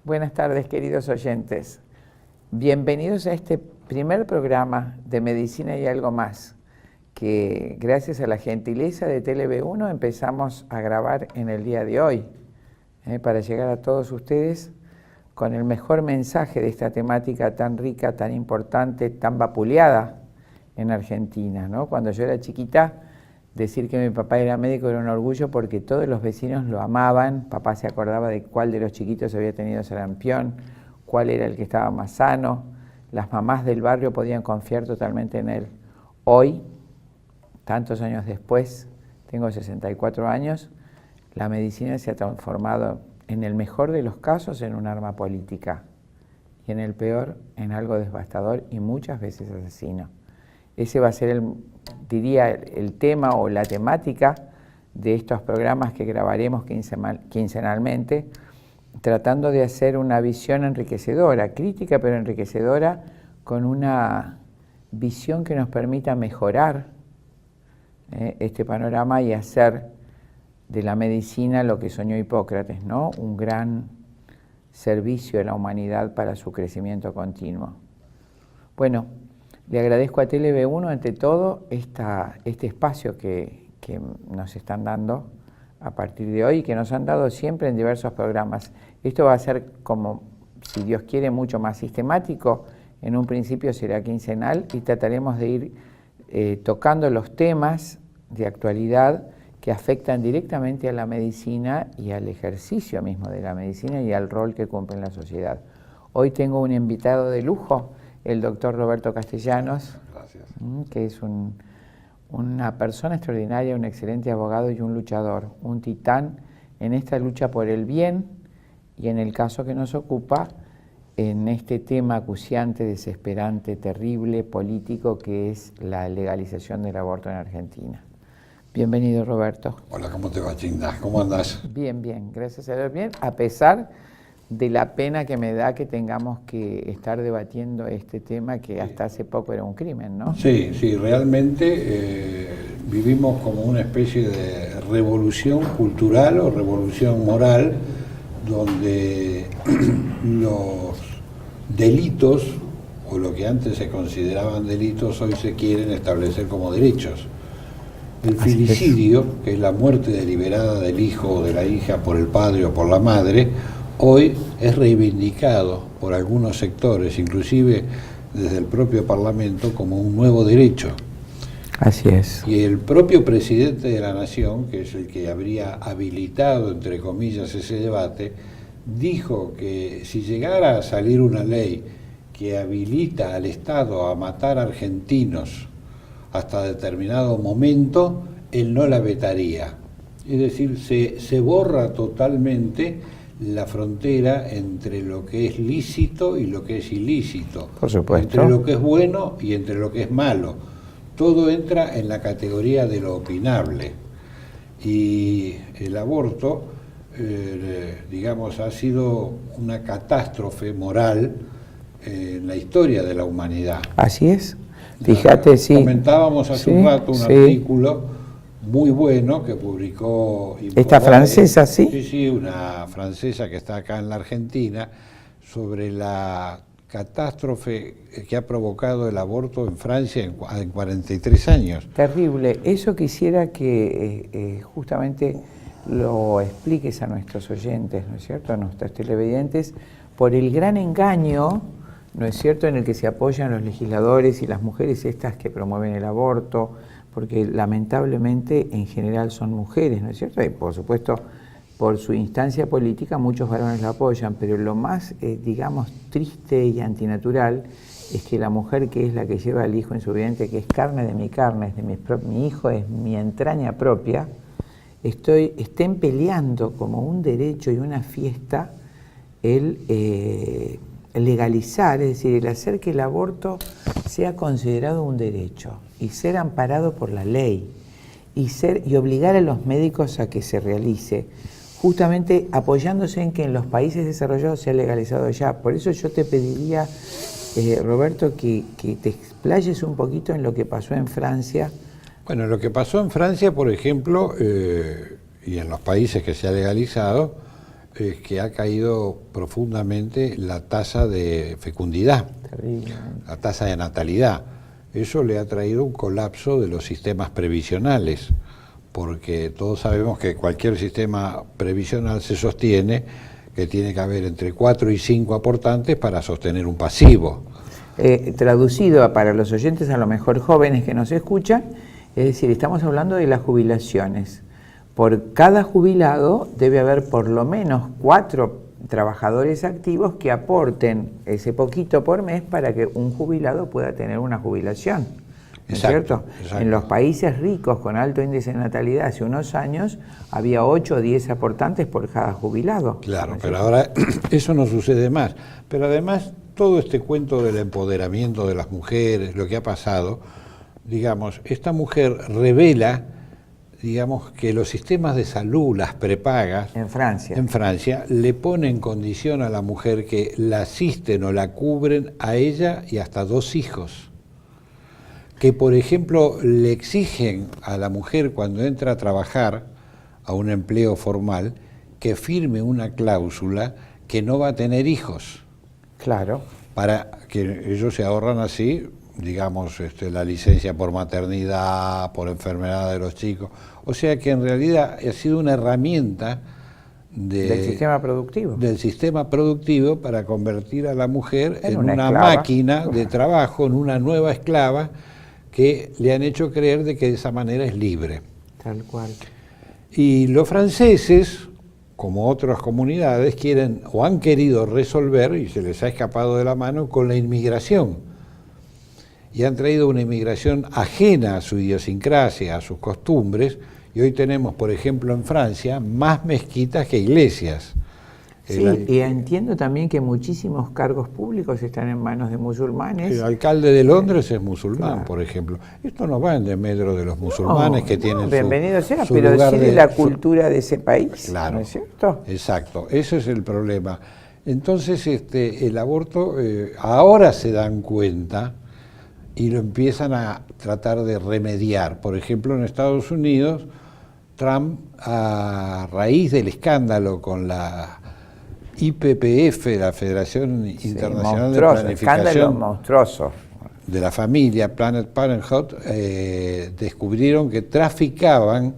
Buenas tardes, queridos oyentes. Bienvenidos a este primer programa de Medicina y algo más, que gracias a la gentileza de TLV1 empezamos a grabar en el día de hoy, para llegar a todos ustedes con el mejor mensaje de esta temática tan rica, tan importante, tan vapuleada en Argentina, ¿no? Cuando yo era chiquita, decir que mi papá era médico era un orgullo porque todos los vecinos lo amaban. Papá se acordaba de cuál de los chiquitos había tenido sarampión, cuál era el que estaba más sano. Las mamás del barrio podían confiar totalmente en él. Hoy, tantos años después, tengo 64 años, la medicina se ha transformado, en el mejor de los casos, en un arma política y en el peor, en algo devastador y muchas veces asesino. Ese va a ser el tema o la temática de estos programas que grabaremos quincenalmente, tratando de hacer una visión enriquecedora, crítica pero enriquecedora, con una visión que nos permita mejorar este panorama y hacer de la medicina lo que soñó Hipócrates, ¿no? Un gran servicio a la humanidad para su crecimiento continuo. Bueno, le agradezco a TLV1 ante todo este espacio que nos están dando a partir de hoy y que nos han dado siempre en diversos programas. Esto va a ser, como, si Dios quiere, mucho más sistemático. En un principio será quincenal y trataremos de ir tocando los temas de actualidad que afectan directamente a la medicina y al ejercicio mismo de la medicina y al rol que cumple en la sociedad. Hoy tengo un invitado de lujo, el doctor Roberto Castellanos. Gracias. Que es una persona extraordinaria, un excelente abogado y un luchador, un titán en esta lucha por el bien y en el caso que nos ocupa, en este tema acuciante, desesperante, terrible, político, que es la legalización del aborto en Argentina. Bienvenido, Roberto. Hola, ¿cómo te va, Chinda? ¿Cómo andás? Bien, bien, gracias a Dios, bien, a pesar de la pena que me da que tengamos que estar debatiendo este tema que hasta hace poco era un crimen, ¿no? Sí, realmente vivimos como una especie de revolución cultural o revolución moral, donde los delitos, o lo que antes se consideraban delitos, hoy se quieren establecer como derechos. El filicidio, que es la muerte deliberada del hijo o de la hija por el padre o por la madre, hoy es reivindicado por algunos sectores, inclusive desde el propio Parlamento, como un nuevo derecho. Así es. Y el propio presidente de la Nación, que es el que habría habilitado, entre comillas, ese debate, dijo que si llegara a salir una ley que habilita al Estado a matar argentinos hasta determinado momento, él no la vetaría. Es decir, se borra totalmente la frontera entre lo que es lícito y lo que es ilícito. Por supuesto. Entre lo que es bueno y entre lo que es malo. Todo entra en la categoría de lo opinable. Y el aborto, digamos, ha sido una catástrofe moral en la historia de la humanidad. Así es. Fíjate, sí. Comentábamos hace un rato un artículo muy bueno que publicó esta francesa, ¿sí? Sí, una francesa que está acá en la Argentina, sobre la catástrofe que ha provocado el aborto en Francia en 43 años. Terrible. Eso quisiera que justamente lo expliques a nuestros oyentes, ¿no es cierto?, a nuestros televidentes, por el gran engaño, ¿no es cierto?, en el que se apoyan los legisladores y las mujeres estas que promueven el aborto, porque lamentablemente en general son mujeres, ¿no es cierto? Y por supuesto, por su instancia política muchos varones la apoyan, pero lo más, digamos, triste y antinatural es que la mujer, que es la que lleva al hijo en su vientre, que es carne de mi carne, es de mi hijo, es mi entraña propia, estén peleando como un derecho y una fiesta el legalizar, es decir, el hacer que el aborto sea considerado un derecho y ser amparado por la ley y obligar a los médicos a que se realice, justamente apoyándose en que en los países desarrollados se ha legalizado ya. Por eso yo te pediría, Roberto, que te explayes un poquito en lo que pasó en Francia. Bueno, lo que pasó en Francia, por ejemplo, y en los países que se ha legalizado, es que ha caído profundamente la tasa de fecundidad, la tasa de natalidad. Eso le ha traído un colapso de los sistemas previsionales, porque todos sabemos que cualquier sistema previsional se sostiene que tiene que haber entre 4 y 5 aportantes para sostener un pasivo. Traducido para los oyentes a lo mejor jóvenes que nos escuchan, es decir, estamos hablando de las jubilaciones. Por cada jubilado debe haber por lo menos 4 trabajadores activos que aporten ese poquito por mes para que un jubilado pueda tener una jubilación. ¿No es cierto? Exacto. En los países ricos con alto índice de natalidad hace unos años había 8 o 10 aportantes por cada jubilado. Claro, pero ahora eso no sucede más. Pero además todo este cuento del empoderamiento de las mujeres, lo que ha pasado, digamos, esta mujer revela, digamos, que los sistemas de salud, las prepagas, en Francia, le ponen condición a la mujer que la asisten o la cubren a ella y hasta 2 hijos. Que, por ejemplo, le exigen a la mujer cuando entra a trabajar a un empleo formal que firme una cláusula que no va a tener hijos. Claro. Para que ellos se ahorran así, digamos, la licencia por maternidad, por enfermedad de los chicos. O sea que en realidad ha sido una herramienta del sistema productivo. Del sistema productivo para convertir a la mujer en una máquina de trabajo, en una nueva esclava, que le han hecho creer de que de esa manera es libre. Tal cual. Y los franceses, como otras comunidades, quieren o han querido resolver, y se les ha escapado de la mano, con la inmigración. Y han traído una inmigración ajena a su idiosincrasia, a sus costumbres, y hoy tenemos, por ejemplo, en Francia, más mezquitas que iglesias. Sí, y entiendo también que muchísimos cargos públicos están en manos de musulmanes. El alcalde de Londres es musulmán, claro, por ejemplo. Esto no va en desmedro de los musulmanes que tienen bienvenido sea, pero sí de la cultura de ese país, claro, ¿no es cierto? Exacto, ese es el problema. Entonces, el aborto, ahora se dan cuenta y lo empiezan a tratar de remediar. Por ejemplo, en Estados Unidos, Trump, a raíz del escándalo con la IPPF, la Federación Internacional de Planificación monstruoso de la Familia, Planned Parenthood, descubrieron que traficaban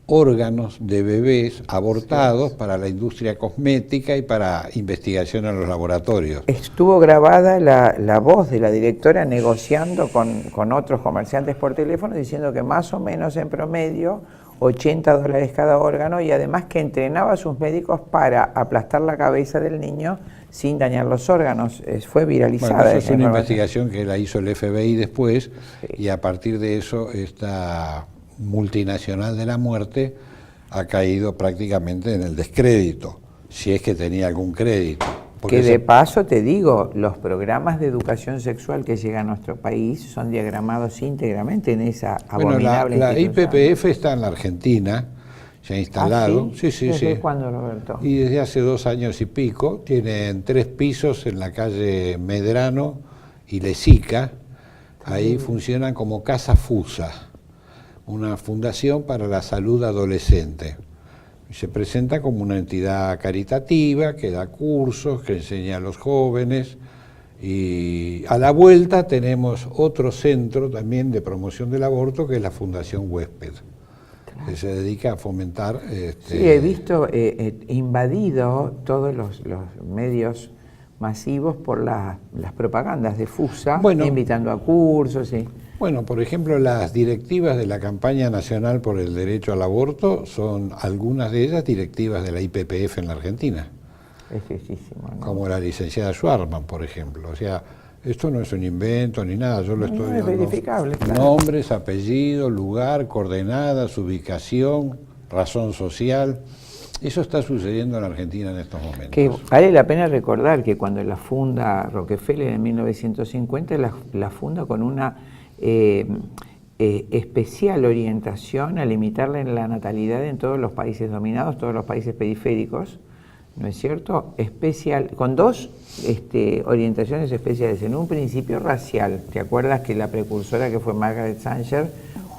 órganos de bebés abortados para la industria cosmética y para investigación en los laboratorios. Estuvo grabada la voz de la directora negociando con otros comerciantes por teléfono diciendo que más o menos en promedio $80 cada órgano, y además que entrenaba a sus médicos para aplastar la cabeza del niño sin dañar los órganos. Fue viralizada. Bueno, eso es una investigación que la hizo el FBI después, sí, y a partir de eso esta multinacional de la muerte ha caído prácticamente en el descrédito, si es que tenía algún crédito. Que de paso te digo, los programas de educación sexual que llegan a nuestro país son diagramados íntegramente en esa abominable la IPPF está en la Argentina, se ha instalado. ¿Ah, sí? Sí. ¿Desde cuándo, Roberto? Y desde hace 2 años y pico, tienen 3 pisos en la calle Medrano y Lezica, ahí funcionan como Casa Fusa, una fundación para la salud adolescente. Se presenta como una entidad caritativa que da cursos, que enseña a los jóvenes, y a la vuelta tenemos otro centro también de promoción del aborto, que es la Fundación Huésped, claro, que se dedica a fomentar... Sí, he visto invadido todos los medios masivos por las propagandas de FUSA, bueno, invitando a cursos y... Bueno, por ejemplo, las directivas de la campaña nacional por el derecho al aborto son algunas de ellas directivas de la IPPF en la Argentina. Es justísimo, ¿no? Como la licenciada Schwarman, por ejemplo. O sea, esto no es un invento ni nada, yo lo estoy dando. Es verificable, claro. Nombres, apellidos, lugar, coordenadas, ubicación, razón social. Eso está sucediendo en Argentina en estos momentos. Que vale la pena recordar que cuando la funda Rockefeller en 1950, la funda con una especial orientación a limitar la natalidad en todos los países dominados, todos los países periféricos, ¿no es cierto? Especial, con 2 orientaciones especiales. En un principio racial. ¿Te acuerdas que la precursora, que fue Margaret Sanger,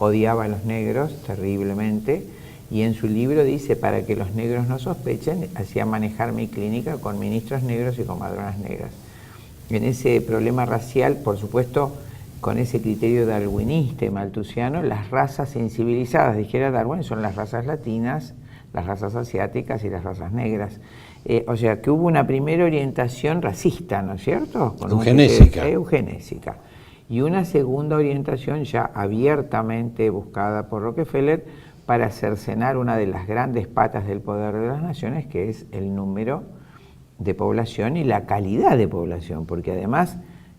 odiaba a los negros terriblemente? y en su libro dice, para que los negros no sospechen, hacía manejar mi clínica con ministros negros y con madronas negras. En ese problema racial, por supuesto, con ese criterio darwinista y malthusiano, las razas sensibilizadas, dijera Darwin, son las razas latinas, las razas asiáticas y las razas negras. O sea, que hubo una primera orientación racista, ¿no es cierto? Eugenésica. Eugenésica. Y una segunda orientación ya abiertamente buscada por Rockefeller para cercenar una de las grandes patas del poder de las naciones, que es el número de población y la calidad de población, porque además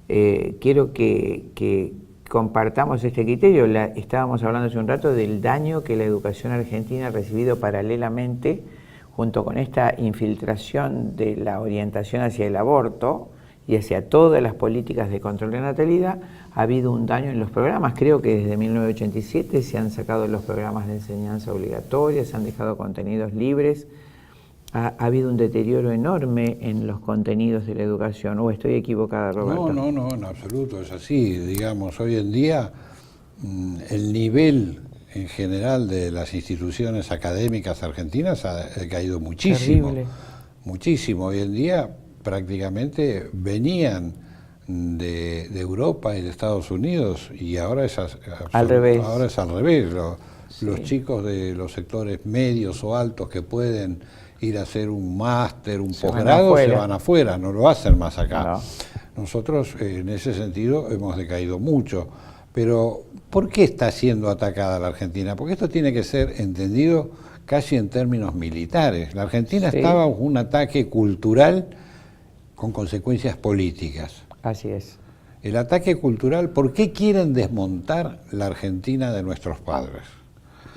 quiero que compartamos este criterio. Estábamos hablando hace un rato del daño que la educación argentina ha recibido paralelamente, junto con esta infiltración de la orientación hacia el aborto y hacia todas las políticas de control de natalidad. Ha habido un daño en los programas. Creo que desde 1987 se han sacado los programas de enseñanza obligatoria, se han dejado contenidos libres. Ha habido un deterioro enorme en los contenidos de la educación. ¿O estoy equivocada, Roberto? No, en absoluto, es así. Digamos, hoy en día el nivel en general de las instituciones académicas argentinas ha caído muchísimo. Terrible. Muchísimo. Hoy en día prácticamente venían de Europa y de Estados Unidos y ahora es al revés. Ahora es al revés. Los chicos de los sectores medios o altos que pueden ir a hacer un máster, un posgrado, se van afuera, no lo hacen más acá. No. Nosotros en ese sentido hemos decaído mucho. Pero, ¿por qué está siendo atacada la Argentina? Porque esto tiene que ser entendido casi en términos militares. La Argentina estaba bajo un ataque cultural con consecuencias políticas. Así es. El ataque cultural, ¿por qué quieren desmontar la Argentina de nuestros padres?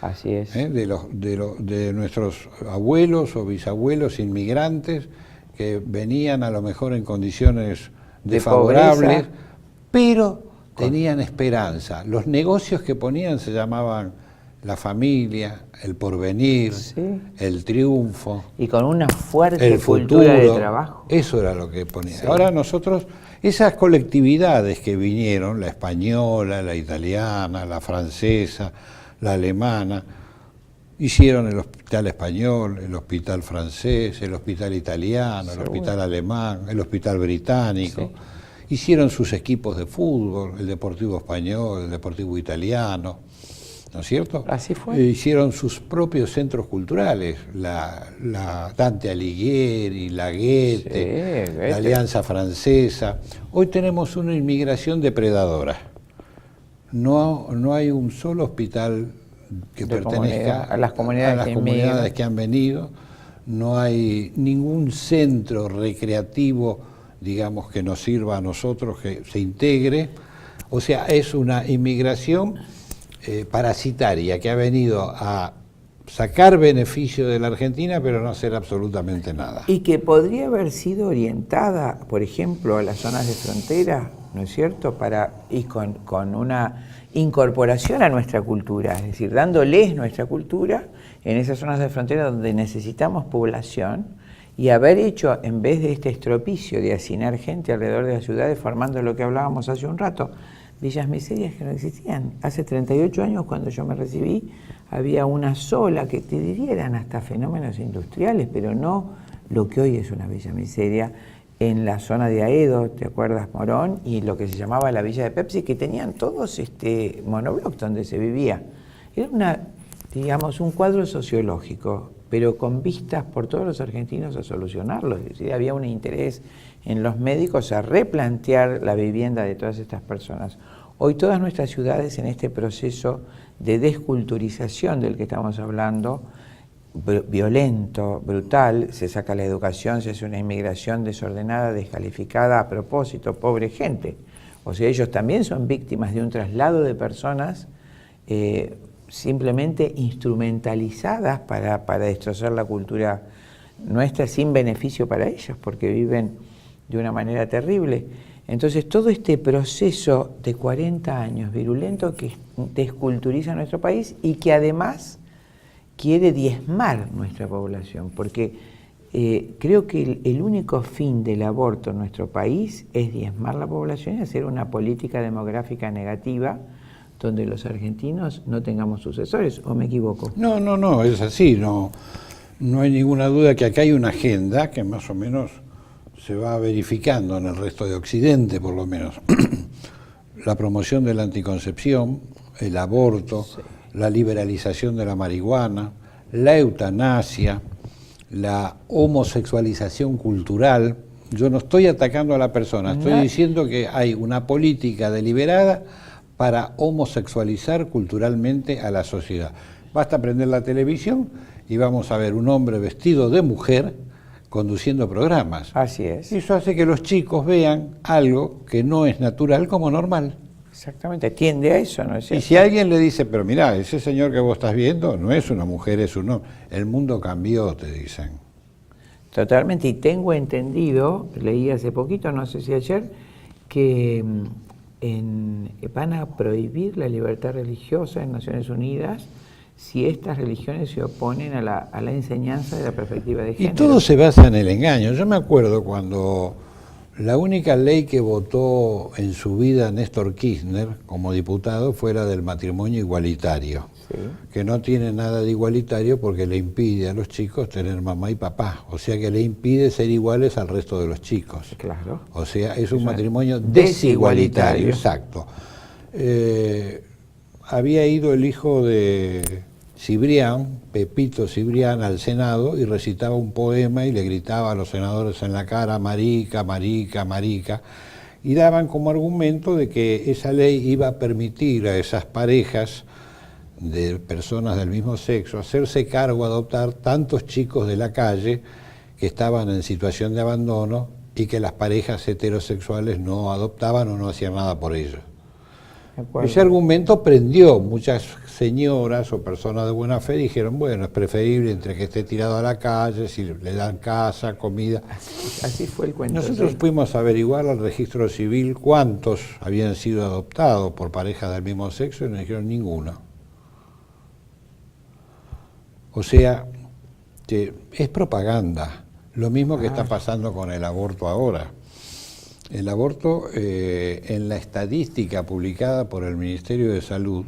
Así es. De nuestros abuelos o bisabuelos inmigrantes que venían a lo mejor en condiciones desfavorables, pero tenían esperanza. Los negocios que ponían se llamaban la familia, el porvenir, el triunfo. Y con una fuerte cultura de trabajo. Eso era lo que ponían. Ahora nosotros, esas colectividades que vinieron, la española, la italiana, la francesa, la alemana, hicieron el hospital español, el hospital francés, el hospital italiano, el hospital alemán, el hospital británico. Hicieron sus equipos de fútbol, el Deportivo Español, el Deportivo Italiano, ¿no es cierto? Así fue. Hicieron sus propios centros culturales, la Dante Alighieri, la Goethe, la Alianza Francesa. Hoy tenemos una inmigración depredadora. No hay un solo hospital que pertenezca a las comunidades que han venido, no hay ningún centro recreativo, digamos, que nos sirva a nosotros, que se integre. O sea, es una inmigración parasitaria que ha venido a sacar beneficio de la Argentina, pero no hacer absolutamente nada. Y que podría haber sido orientada, por ejemplo, a las zonas de frontera, ¿no es cierto?, y con una incorporación a nuestra cultura, es decir, dándoles nuestra cultura en esas zonas de frontera donde necesitamos población, y haber hecho, en vez de este estropicio de hacinar gente alrededor de las ciudades, formando lo que hablábamos hace un rato, villas miserias que no existían. Hace 38 años, cuando yo me recibí, había una sola, que te dirían hasta fenómenos industriales, pero no lo que hoy es una villa miseria, en la zona de Aedo, ¿te acuerdas, Morón? Y lo que se llamaba la Villa de Pepsi, que tenían todos monoblocks donde se vivía. Era digamos, un cuadro sociológico, pero con vistas por todos los argentinos a solucionarlo. Es decir, había un interés en los médicos a replantear la vivienda de todas estas personas. Hoy todas nuestras ciudades, en este proceso de desculturización del que estamos hablando, violento, brutal, se saca la educación, se hace una inmigración desordenada, descalificada a propósito, pobre gente. O sea, ellos también son víctimas de un traslado de personas simplemente instrumentalizadas para destrozar la cultura nuestra sin beneficio para ellos, porque viven de una manera terrible. Entonces, todo este proceso de 40 años virulento que desculturiza nuestro país y que además quiere diezmar nuestra población, porque creo que el único fin del aborto en nuestro país es diezmar la población y hacer una política demográfica negativa, donde los argentinos no tengamos sucesores, ¿o me equivoco? No, es así, no hay ninguna duda que acá hay una agenda que más o menos se va verificando en el resto de Occidente, por lo menos. La promoción de la anticoncepción, el aborto, sí, la liberalización de la marihuana, la eutanasia, la homosexualización cultural. Yo no estoy atacando a la persona, estoy diciendo que hay una política deliberada para homosexualizar culturalmente a la sociedad. Basta prender la televisión y vamos a ver un hombre vestido de mujer conduciendo programas. Así es. Eso hace que los chicos vean algo que no es natural como normal. Exactamente, tiende a eso, ¿no es cierto? Y si alguien le dice, pero mirá, ese señor que vos estás viendo no es una mujer, es un hombre. El mundo cambió, te dicen. Totalmente, y tengo entendido, leí hace poquito, no sé si ayer, que van a prohibir la libertad religiosa en Naciones Unidas si estas religiones se oponen a la enseñanza de la perspectiva de género. Y todo se basa en el engaño. Yo me acuerdo cuando la única ley que votó en su vida Néstor Kirchner como diputado fue la del matrimonio igualitario, sí, que no tiene nada de igualitario porque le impide a los chicos tener mamá y papá, o sea que le impide ser iguales al resto de los chicos. Claro. O sea, es un matrimonio desigualitario. Exacto. Había ido el hijo de Cibrián, Pepito Cibrián, al Senado y recitaba un poema y le gritaba a los senadores en la cara, marica, marica, marica, y daban como argumento de que esa ley iba a permitir a esas parejas de personas del mismo sexo hacerse cargo, adoptar tantos chicos de la calle que estaban en situación de abandono y que las parejas heterosexuales no adoptaban o no hacían nada por ellos. Ese argumento prendió. Muchas señoras o personas de buena fe dijeron, bueno, es preferible entre que esté tirado a la calle, si le dan casa, comida. Así fue el cuento. Nosotros fuimos a averiguar al registro civil cuántos habían sido adoptados por parejas del mismo sexo y nos dijeron ninguno. O sea, que es propaganda. Lo mismo que está pasando con el aborto ahora. El aborto, en la estadística publicada por el Ministerio de Salud,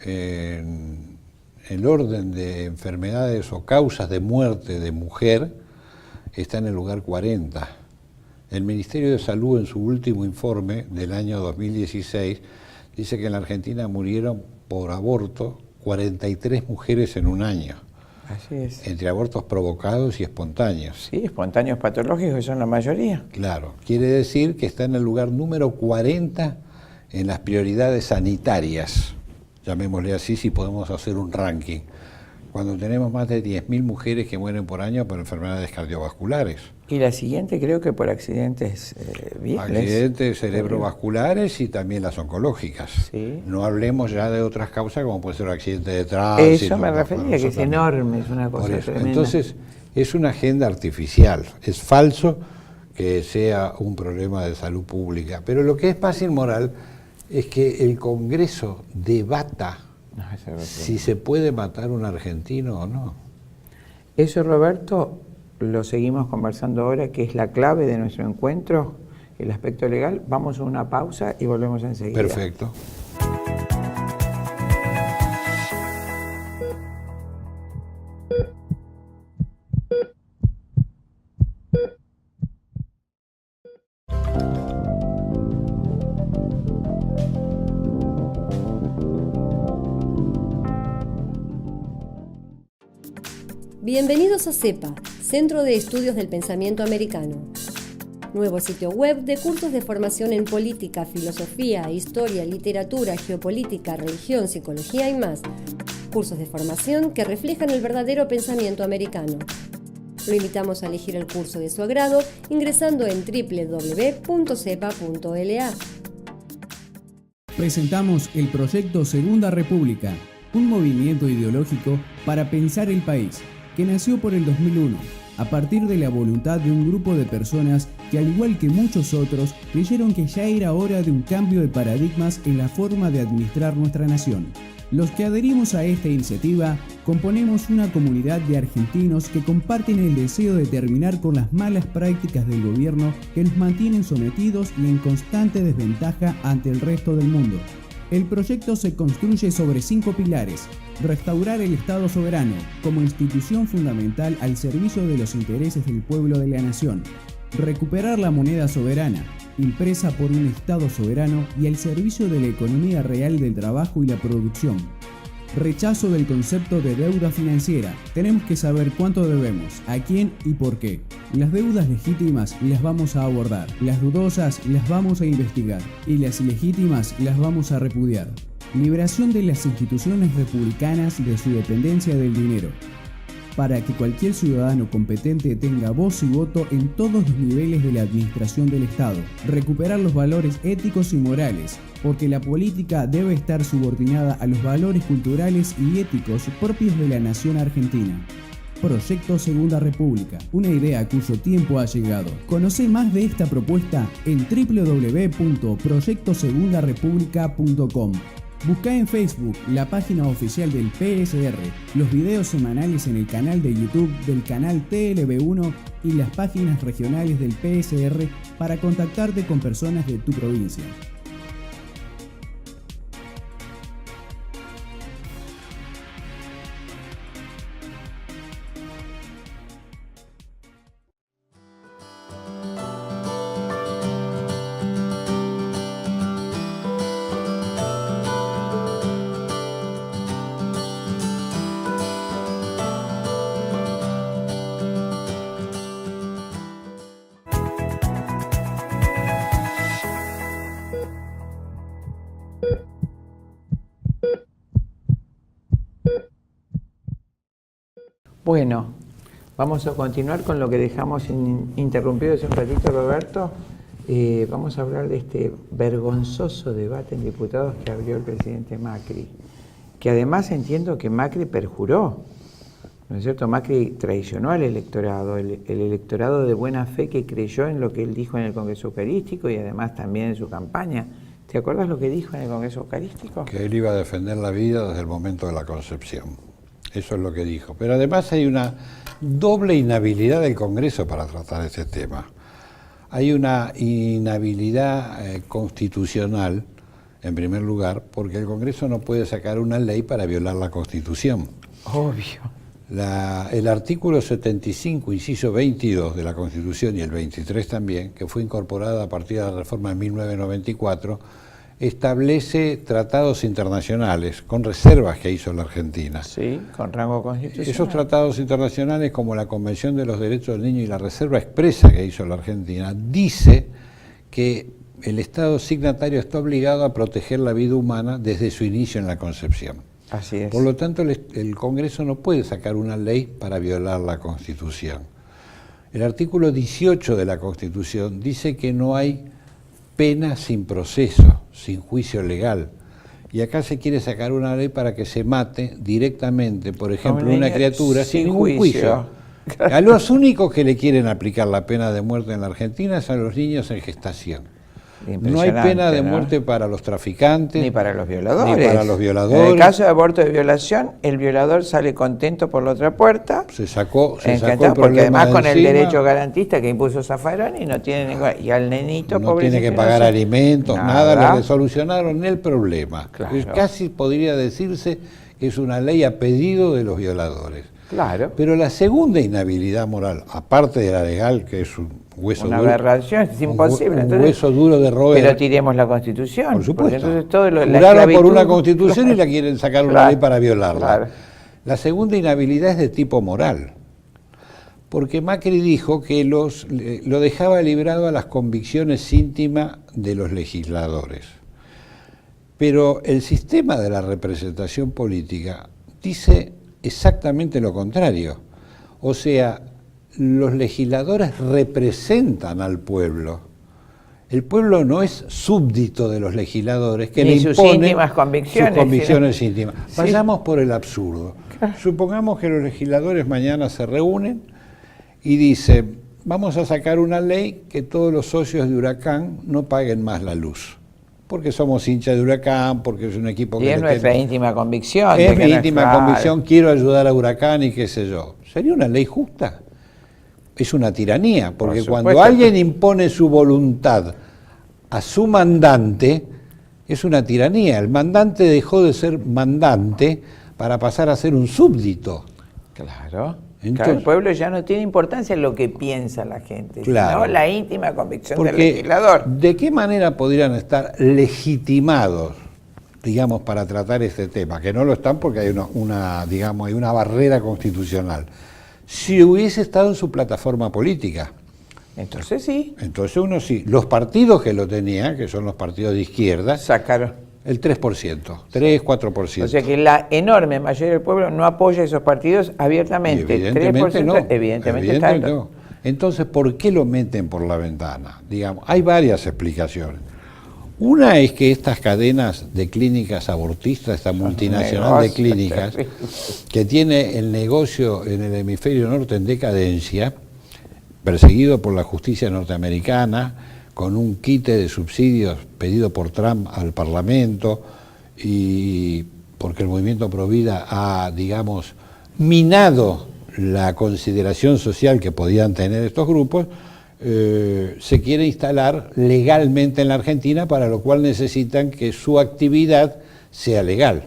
en el orden de enfermedades o causas de muerte de mujer, está en el lugar 40. El Ministerio de Salud, en su último informe del año 2016, dice que en la Argentina murieron por aborto 43 mujeres en un año. Así es. Entre abortos provocados y espontáneos. Sí, espontáneos patológicos, que son la mayoría. Claro, quiere decir que está en el lugar número 40 en las prioridades sanitarias, llamémosle así, si podemos hacer un ranking, cuando tenemos más de 10.000 mujeres que mueren por año por enfermedades cardiovasculares. Y la siguiente creo que por accidentes viales. Accidentes cerebrovasculares y también las oncológicas. Sí. No hablemos ya de otras causas como puede ser un accidente de tránsito. Eso me refería, que es enorme, es una cosa tremenda. Entonces, es una agenda artificial. Es falso que sea un problema de salud pública. Pero lo que es más inmoral es que el Congreso debata si se puede matar un argentino o no. Eso, Roberto, lo seguimos conversando ahora, que es la clave de nuestro encuentro, el aspecto legal. Vamos a una pausa y volvemos enseguida. Perfecto. Bienvenidos a CEPA, Centro de Estudios del Pensamiento Americano. Nuevo sitio web de cursos de formación en política, filosofía, historia, literatura, geopolítica, religión, psicología y más. Cursos de formación que reflejan el verdadero pensamiento americano. Lo invitamos a elegir el curso de su agrado ingresando en www.cepa.la. Presentamos el proyecto Segunda República, un movimiento ideológico para pensar el país, que nació por el 2001, a partir de la voluntad de un grupo de personas que, al igual que muchos otros, creyeron que ya era hora de un cambio de paradigmas en la forma de administrar nuestra nación. Los que adherimos a esta iniciativa componemos una comunidad de argentinos que comparten el deseo de terminar con las malas prácticas del gobierno que nos mantienen sometidos y en constante desventaja ante el resto del mundo. El proyecto se construye sobre 5 pilares: restaurar el Estado soberano como institución fundamental al servicio de los intereses del pueblo de la nación, recuperar la moneda soberana, impresa por un Estado soberano y al servicio de la economía real del trabajo y la producción. Rechazo del concepto de deuda financiera. Tenemos que saber cuánto debemos, a quién y por qué. Las deudas legítimas las vamos a abordar, las dudosas las vamos a investigar y las ilegítimas las vamos a repudiar. Liberación de las instituciones republicanas de su dependencia del dinero, para que cualquier ciudadano competente tenga voz y voto en todos los niveles de la administración del Estado. Recuperar los valores éticos y morales, porque la política debe estar subordinada a los valores culturales y éticos propios de la nación argentina. Proyecto Segunda República, una idea cuyo tiempo ha llegado. Conoce más de esta propuesta en www.proyectosegundarepublica.com. Busca en Facebook la página oficial del PSR, los videos semanales en el canal de YouTube del canal TLB1 y las páginas regionales del PSR para contactarte con personas de tu provincia. Bueno, vamos a continuar con lo que dejamos interrumpido hace un ratito, Roberto. Vamos a hablar de este vergonzoso debate en diputados que abrió el presidente Macri, que además entiendo que Macri perjuró, ¿no es cierto? Macri traicionó al electorado, el electorado de buena fe que creyó en lo que él dijo en el Congreso Eucarístico y además también en su campaña. ¿Te acuerdas lo que dijo en el Congreso Eucarístico? Que él iba a defender la vida desde el momento de la concepción. Eso es lo que dijo. Pero además hay una doble inhabilidad del Congreso para tratar ese tema. Hay una inhabilidad constitucional, en primer lugar, porque el Congreso no puede sacar una ley para violar la Constitución. Obvio. El artículo 75, inciso 22 de la Constitución y el 23 también, que fue incorporada a partir de la reforma de 1994, establece tratados internacionales con reservas que hizo la Argentina. Sí, con rango constitucional. Esos tratados internacionales, como la Convención de los Derechos del Niño y la reserva expresa que hizo la Argentina, dice que el Estado signatario está obligado a proteger la vida humana desde su inicio en la concepción. Así es. Por lo tanto, el Congreso no puede sacar una ley para violar la Constitución. El artículo 18 de la Constitución dice que no hay pena sin proceso, sin juicio legal. Y acá se quiere sacar una ley para que se mate directamente, por ejemplo, una criatura sin ningún juicio. A los únicos que le quieren aplicar la pena de muerte en la Argentina son a los niños en gestación. No hay pena de muerte para los traficantes. Ni para los violadores. Ni para los violadores. En el caso de aborto de violación, el violador sale contento por la otra puerta. Se sacó el porque además de con encima, el derecho garantista que impuso Zaffaroni no tiene ningún, y al nenito no tiene que pagar alimentos, nada, le solucionaron el problema. Claro. Casi podría decirse que es una ley a pedido de los violadores. Claro. Pero la segunda inhabilidad moral, aparte de la legal, que es un hueso una duro, aberración, es imposible. Un hueso duro de roer. Pero tiremos la Constitución. Por supuesto. Entonces todo juraron por una Constitución y la quieren sacar una ley para violarla. Claro. La segunda inhabilidad es de tipo moral, porque Macri dijo que lo dejaba librado a las convicciones íntimas de los legisladores. Pero el sistema de la representación política dice exactamente lo contrario. O sea, los legisladores representan al pueblo. El pueblo no es súbdito de los legisladores que le imponen sus convicciones íntimas. Vayamos por el absurdo. Supongamos que los legisladores mañana se reúnen y dicen, vamos a sacar una ley que todos los socios de Huracán no paguen más la luz. Porque somos hinchas de Huracán, porque es un equipo que... Y es nuestra íntima convicción. Es mi íntima convicción, quiero ayudar a Huracán y qué sé yo. ¿Sería una ley justa? Es una tiranía, porque cuando alguien impone su voluntad a su mandante, Es una tiranía. El mandante dejó de ser mandante para pasar a ser un súbdito. Claro. Entonces, Claro, el pueblo ya no tiene importancia en lo que piensa la gente, claro, sino la íntima convicción del porque legislador. ¿de qué manera podrían estar legitimados, digamos, para tratar este tema? Que no lo están porque hay digamos, hay una barrera constitucional. Si hubiese estado en su plataforma política. Entonces sí. Entonces uno sí. Los partidos que lo tenían, que son los partidos de izquierda, Sacaron. el 3%, 3-4%. O sea que la enorme mayoría del pueblo no apoya esos partidos abiertamente. Evidentemente 3% no. Evidentemente está alto. No. Entonces, ¿por qué lo meten por la ventana? Digamos, hay varias explicaciones. Una es que estas cadenas de clínicas abortistas, esta multinacional de clínicas, que tiene el negocio en el hemisferio norte en decadencia, perseguido por la justicia norteamericana, con un quite de subsidios pedido por Trump al Parlamento, y porque el movimiento Provida ha, digamos, minado la consideración social que podían tener estos grupos, se quiere instalar legalmente en la Argentina, para lo cual necesitan que su actividad sea legal.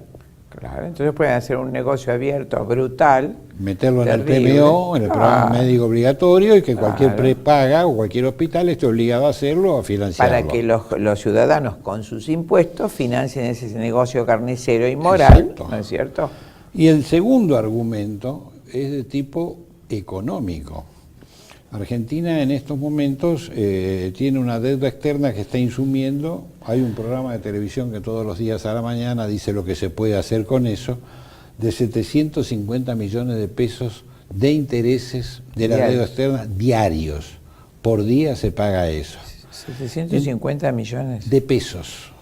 Claro, entonces pueden hacer un negocio abierto brutal. Meterlo en terrible. el PMO, en el programa médico obligatorio, y que cualquier prepaga o cualquier hospital esté obligado a hacerlo, a financiarlo. Para que los ciudadanos con sus impuestos financien ese negocio carnicero y moral. Exacto. ¿No es cierto? Y el segundo argumento es de tipo económico. Argentina en estos momentos tiene una deuda externa que está insumiendo. Hay un programa de televisión que todos los días a la mañana dice lo que se puede hacer con eso, de 750 millones de pesos de intereses de la deuda externa diarios. Por día se paga eso. 750 millones. De pesos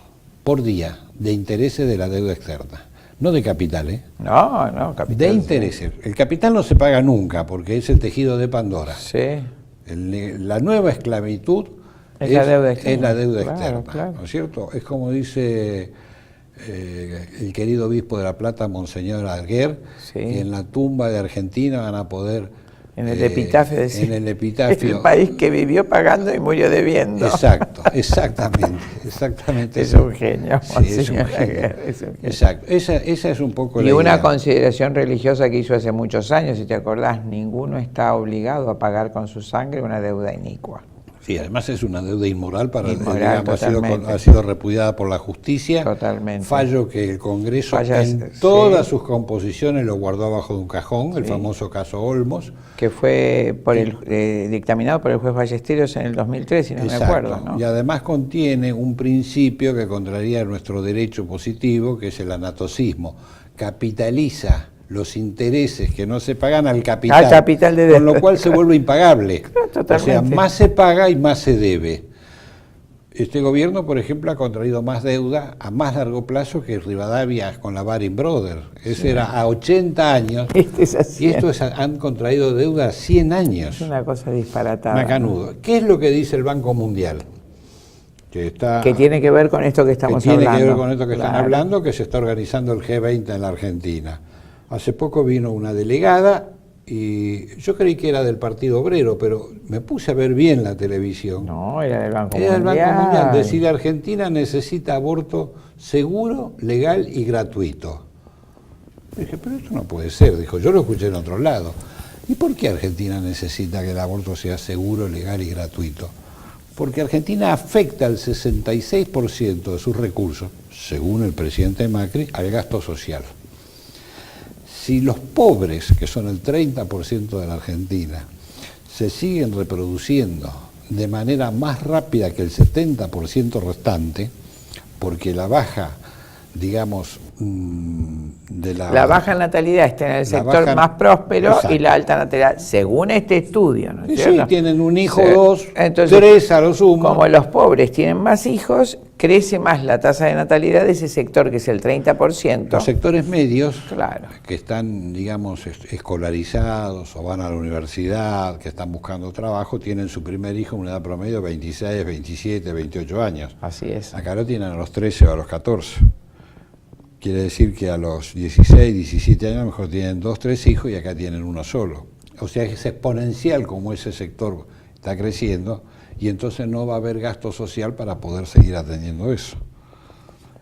por día de intereses de la deuda externa. No de capital, ¿eh? No, capital. De intereses. El capital no se paga nunca porque es el tejido de Pandora. Sí. La nueva esclavitud es la deuda externa. Es la deuda Claro, externa, claro. ¿no es cierto? Es como dice el querido obispo de La Plata, Monseñor Alguer, Sí. que en la tumba de Argentina van a poder... En el epitafio decía. En el epitafio. El país que vivió pagando y murió debiendo. Exacto, exactamente. Es un genio, Sí, es un Monseñor genio. Alguer, es un genio. Exacto, esa es un poco la Y una idea. consideración religiosa que hizo hace muchos años, si te acordás, ninguno está obligado a pagar con su sangre una deuda inicua. Sí, además es una deuda inmoral, Inmoral, digamos, ha sido repudiada por la justicia. Totalmente. Fallo que el Congreso en sí. todas sus composiciones lo guardó abajo de un cajón, el famoso caso Olmos. Que fue dictaminado por el juez Ballesteros en el 2003, si no me acuerdo, ¿no? Y además contiene un principio que contraría nuestro derecho positivo, que es el anatocismo. Capitaliza los intereses que no se pagan al capital, de con lo cual se vuelve impagable. Totalmente. O sea, más se paga y más se debe. Este gobierno, por ejemplo, ha contraído más deuda a más largo plazo que Rivadavia con la Baring Brothers. Ese era a 80 años. Y estos han contraído deuda a 100 años. Es una cosa disparatada. Macanudo. ¿Qué es lo que dice el Banco Mundial? Que tiene que ver con esto que estamos hablando. Tiene que ver con esto que están Claro. hablando, que se está organizando el G20 en la Argentina. Hace poco vino una delegada y yo creí que era del Partido Obrero, pero me puse a ver bien la televisión. No, era del Banco Era Mundial. el Banco Mundial. Decir, Argentina necesita aborto seguro, legal y gratuito. Dije, pero esto no puede ser. Dijo, yo lo escuché en otro lado. ¿Y por qué Argentina necesita que el aborto sea seguro, legal y gratuito? Porque Argentina afecta el 66% de sus recursos, según el presidente Macri, al gasto social. Si los pobres, que son el 30% de la Argentina, se siguen reproduciendo de manera más rápida que el 70% restante, porque la baja, digamos, la baja natalidad está en el sector más próspero. Exacto. Y la alta natalidad, según este estudio, ¿no es cierto? Sí, tienen un hijo, dos, entonces, 3 a lo sumo. Como los pobres tienen más hijos, crece más la tasa de natalidad de ese sector, que es el 30%. Los sectores medios, claro, que están, digamos, escolarizados o van a la universidad, que están buscando trabajo, tienen su primer hijo en una edad promedio de 26, 27, 28 años. Así es. Acá lo tienen a los 13 o a los 14. Quiere decir que a los 16, 17 años a lo mejor tienen 2, 3 hijos y acá tienen uno solo. O sea, es exponencial como ese sector está creciendo y entonces no va a haber gasto social para poder seguir atendiendo eso.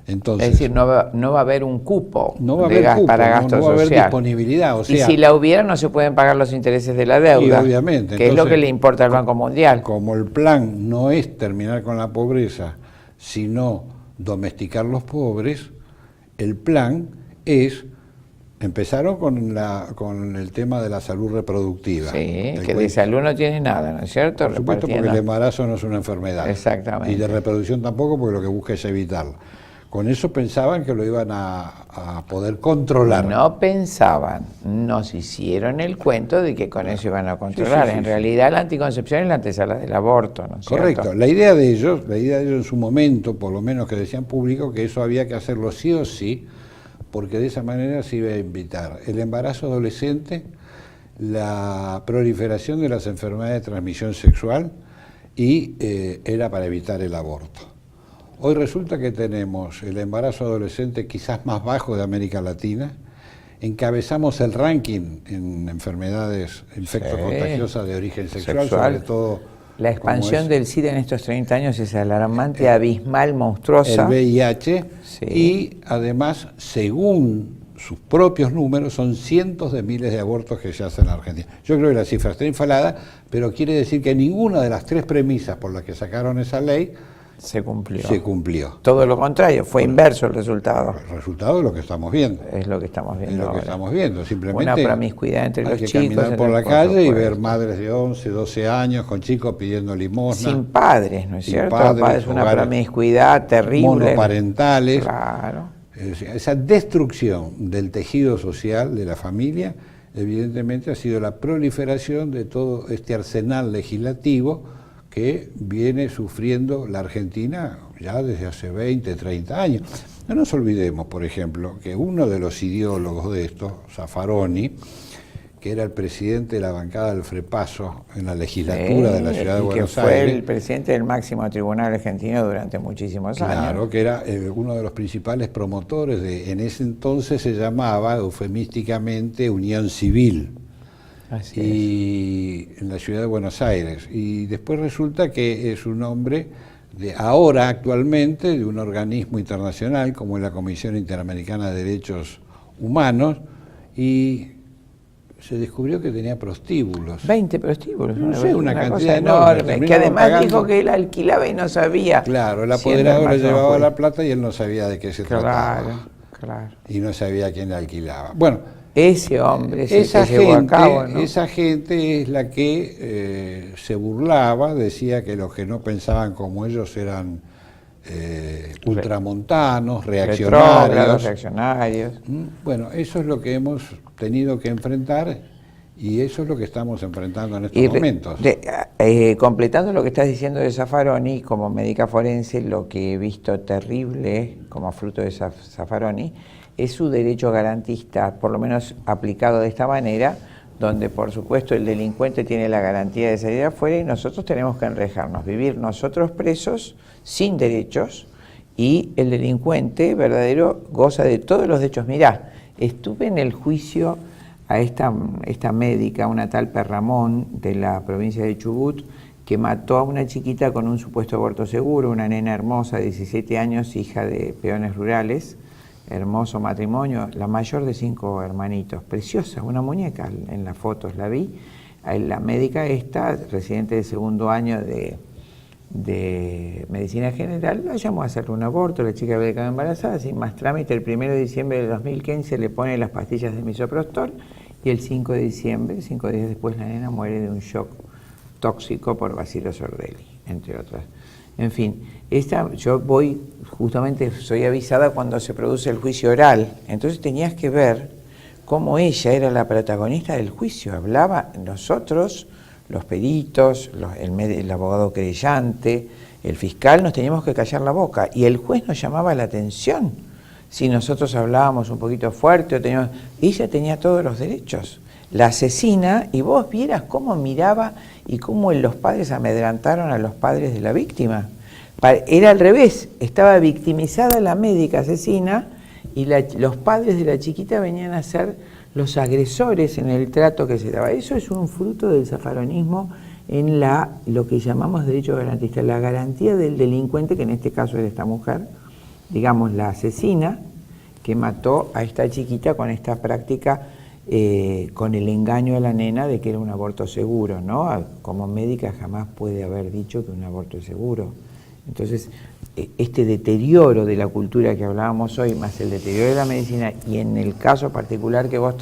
Entonces, es decir, no va a haber un cupo, no va a de haber cupo, para gasto no va a haber social. disponibilidad. O sea, y si la hubiera, no se pueden pagar los intereses de la deuda, y obviamente, que es lo entonces, que le importa al Banco Mundial. Como el plan no es terminar con la pobreza, sino domesticar los pobres, el plan es... Empezaron con el tema de la salud reproductiva. Sí, que de salud no tiene nada, ¿no es cierto? Por supuesto, porque el embarazo no es una enfermedad. Exactamente. Y de reproducción tampoco, porque lo que busca es evitarla. Con eso pensaban que lo iban a poder controlar. No pensaban, nos hicieron el cuento de que con eso iban a controlar. Sí. En realidad la anticoncepción es la antesala del aborto, ¿no es cierto? Correcto. La idea de ellos en su momento, por lo menos que decían público, que eso había que hacerlo sí o sí, porque de esa manera se iba a evitar el embarazo adolescente, la proliferación de las enfermedades de transmisión sexual y era para evitar el aborto. Hoy resulta que tenemos el embarazo adolescente quizás más bajo de América Latina, encabezamos el ranking en enfermedades infectocontagiosas de origen sexual, sobre todo... La expansión del SIDA en estos 30 años es alarmante, abismal, monstruosa. El VIH, sí. Y además, según sus propios números, son cientos de miles de abortos que se hacen en Argentina. Yo creo que la cifra está inflada, pero quiere decir que ninguna de las 3 premisas por las que sacaron esa ley se cumplió. Se cumplió. Todo lo contrario, fue inverso el resultado. El resultado es lo que estamos viendo. Es lo que estamos viendo. Es lo que ahora. estamos viendo. Simplemente una promiscuidad entre los chicos. Hay que caminar por la calle y ver madres de 11, 12 años con chicos pidiendo limosna. Sin padres, ¿no es sin cierto? Padres, una promiscuidad terrible. Monoparentales. Claro. Esa destrucción del tejido social de la familia, evidentemente ha sido la proliferación de todo este arsenal legislativo que viene sufriendo la Argentina ya desde hace 20, 30 años. No nos olvidemos, por ejemplo, que uno de los ideólogos de esto, Zaffaroni, que era el presidente de la bancada del Frepaso en la legislatura de la ciudad de Buenos Aires. Que fue el presidente del máximo tribunal argentino durante muchísimos años. Claro, que era uno de los principales promotores en ese entonces se llamaba eufemísticamente Unión Civil. Así en la ciudad de Buenos Aires. Y después resulta que es un hombre actualmente de un organismo internacional como es la Comisión Interamericana de Derechos Humanos, y se descubrió que tenía prostíbulos. 20 prostíbulos. No sé, una cantidad cosa enorme. Que además dijo que él alquilaba y no sabía. Claro, el apoderado le llevaba la plata y él no sabía de qué se trataba. Claro. Y no sabía quién le alquilaba. Bueno, ese hombre esa que llevó a cabo, ¿no? Esa gente es la que se burlaba, decía que los que no pensaban como ellos eran ultramontanos, reaccionarios. Bueno, eso es lo que hemos tenido que enfrentar y eso es lo que estamos enfrentando en estos momentos. Completando lo que estás diciendo de Zaffaroni, como médica forense, lo que he visto terrible como fruto de Zaffaroni es su derecho garantista, por lo menos aplicado de esta manera, donde por supuesto el delincuente tiene la garantía de salir afuera y nosotros tenemos que enrejarnos, vivir nosotros presos, sin derechos, y el delincuente verdadero goza de todos los derechos. Mirá, estuve en el juicio a esta médica, una tal Perramón, de la provincia de Chubut, que mató a una chiquita con un supuesto aborto seguro, una nena hermosa de 17 años, hija de peones rurales, hermoso matrimonio, la mayor de 5 hermanitos, preciosa, una muñeca, en las fotos la vi. La médica esta, residente de segundo año de medicina general, la llamó a hacerle un aborto, la chica había quedado embarazada, sin más trámite, el 1 de diciembre de 2015 le pone las pastillas de misoprostol y el 5 de diciembre, 5 días después, la nena muere de un shock tóxico por Bacillus Sordelli, entre otras. En fin, yo justamente soy avisada cuando se produce el juicio oral, entonces tenías que ver cómo ella era la protagonista del juicio, hablaba nosotros, los peritos, el abogado querellante, el fiscal, nos teníamos que callar la boca y el juez nos llamaba la atención si nosotros hablábamos un poquito fuerte, ella tenía todos los derechos. La asesina, y vos vieras cómo miraba y cómo los padres amedrantaron a los padres de la víctima. Era al revés, estaba victimizada la médica asesina y los padres de la chiquita venían a ser los agresores en el trato que se daba. Eso es un fruto del zaffaronismo en lo que llamamos derecho garantista, la garantía del delincuente, que en este caso era esta mujer, digamos, la asesina que mató a esta chiquita con esta práctica, con el engaño a la nena de que era un aborto seguro, ¿no? Como médica jamás puede haber dicho que un aborto es seguro. Entonces, este deterioro de la cultura que hablábamos hoy, más el deterioro de la medicina, y en el caso particular que vos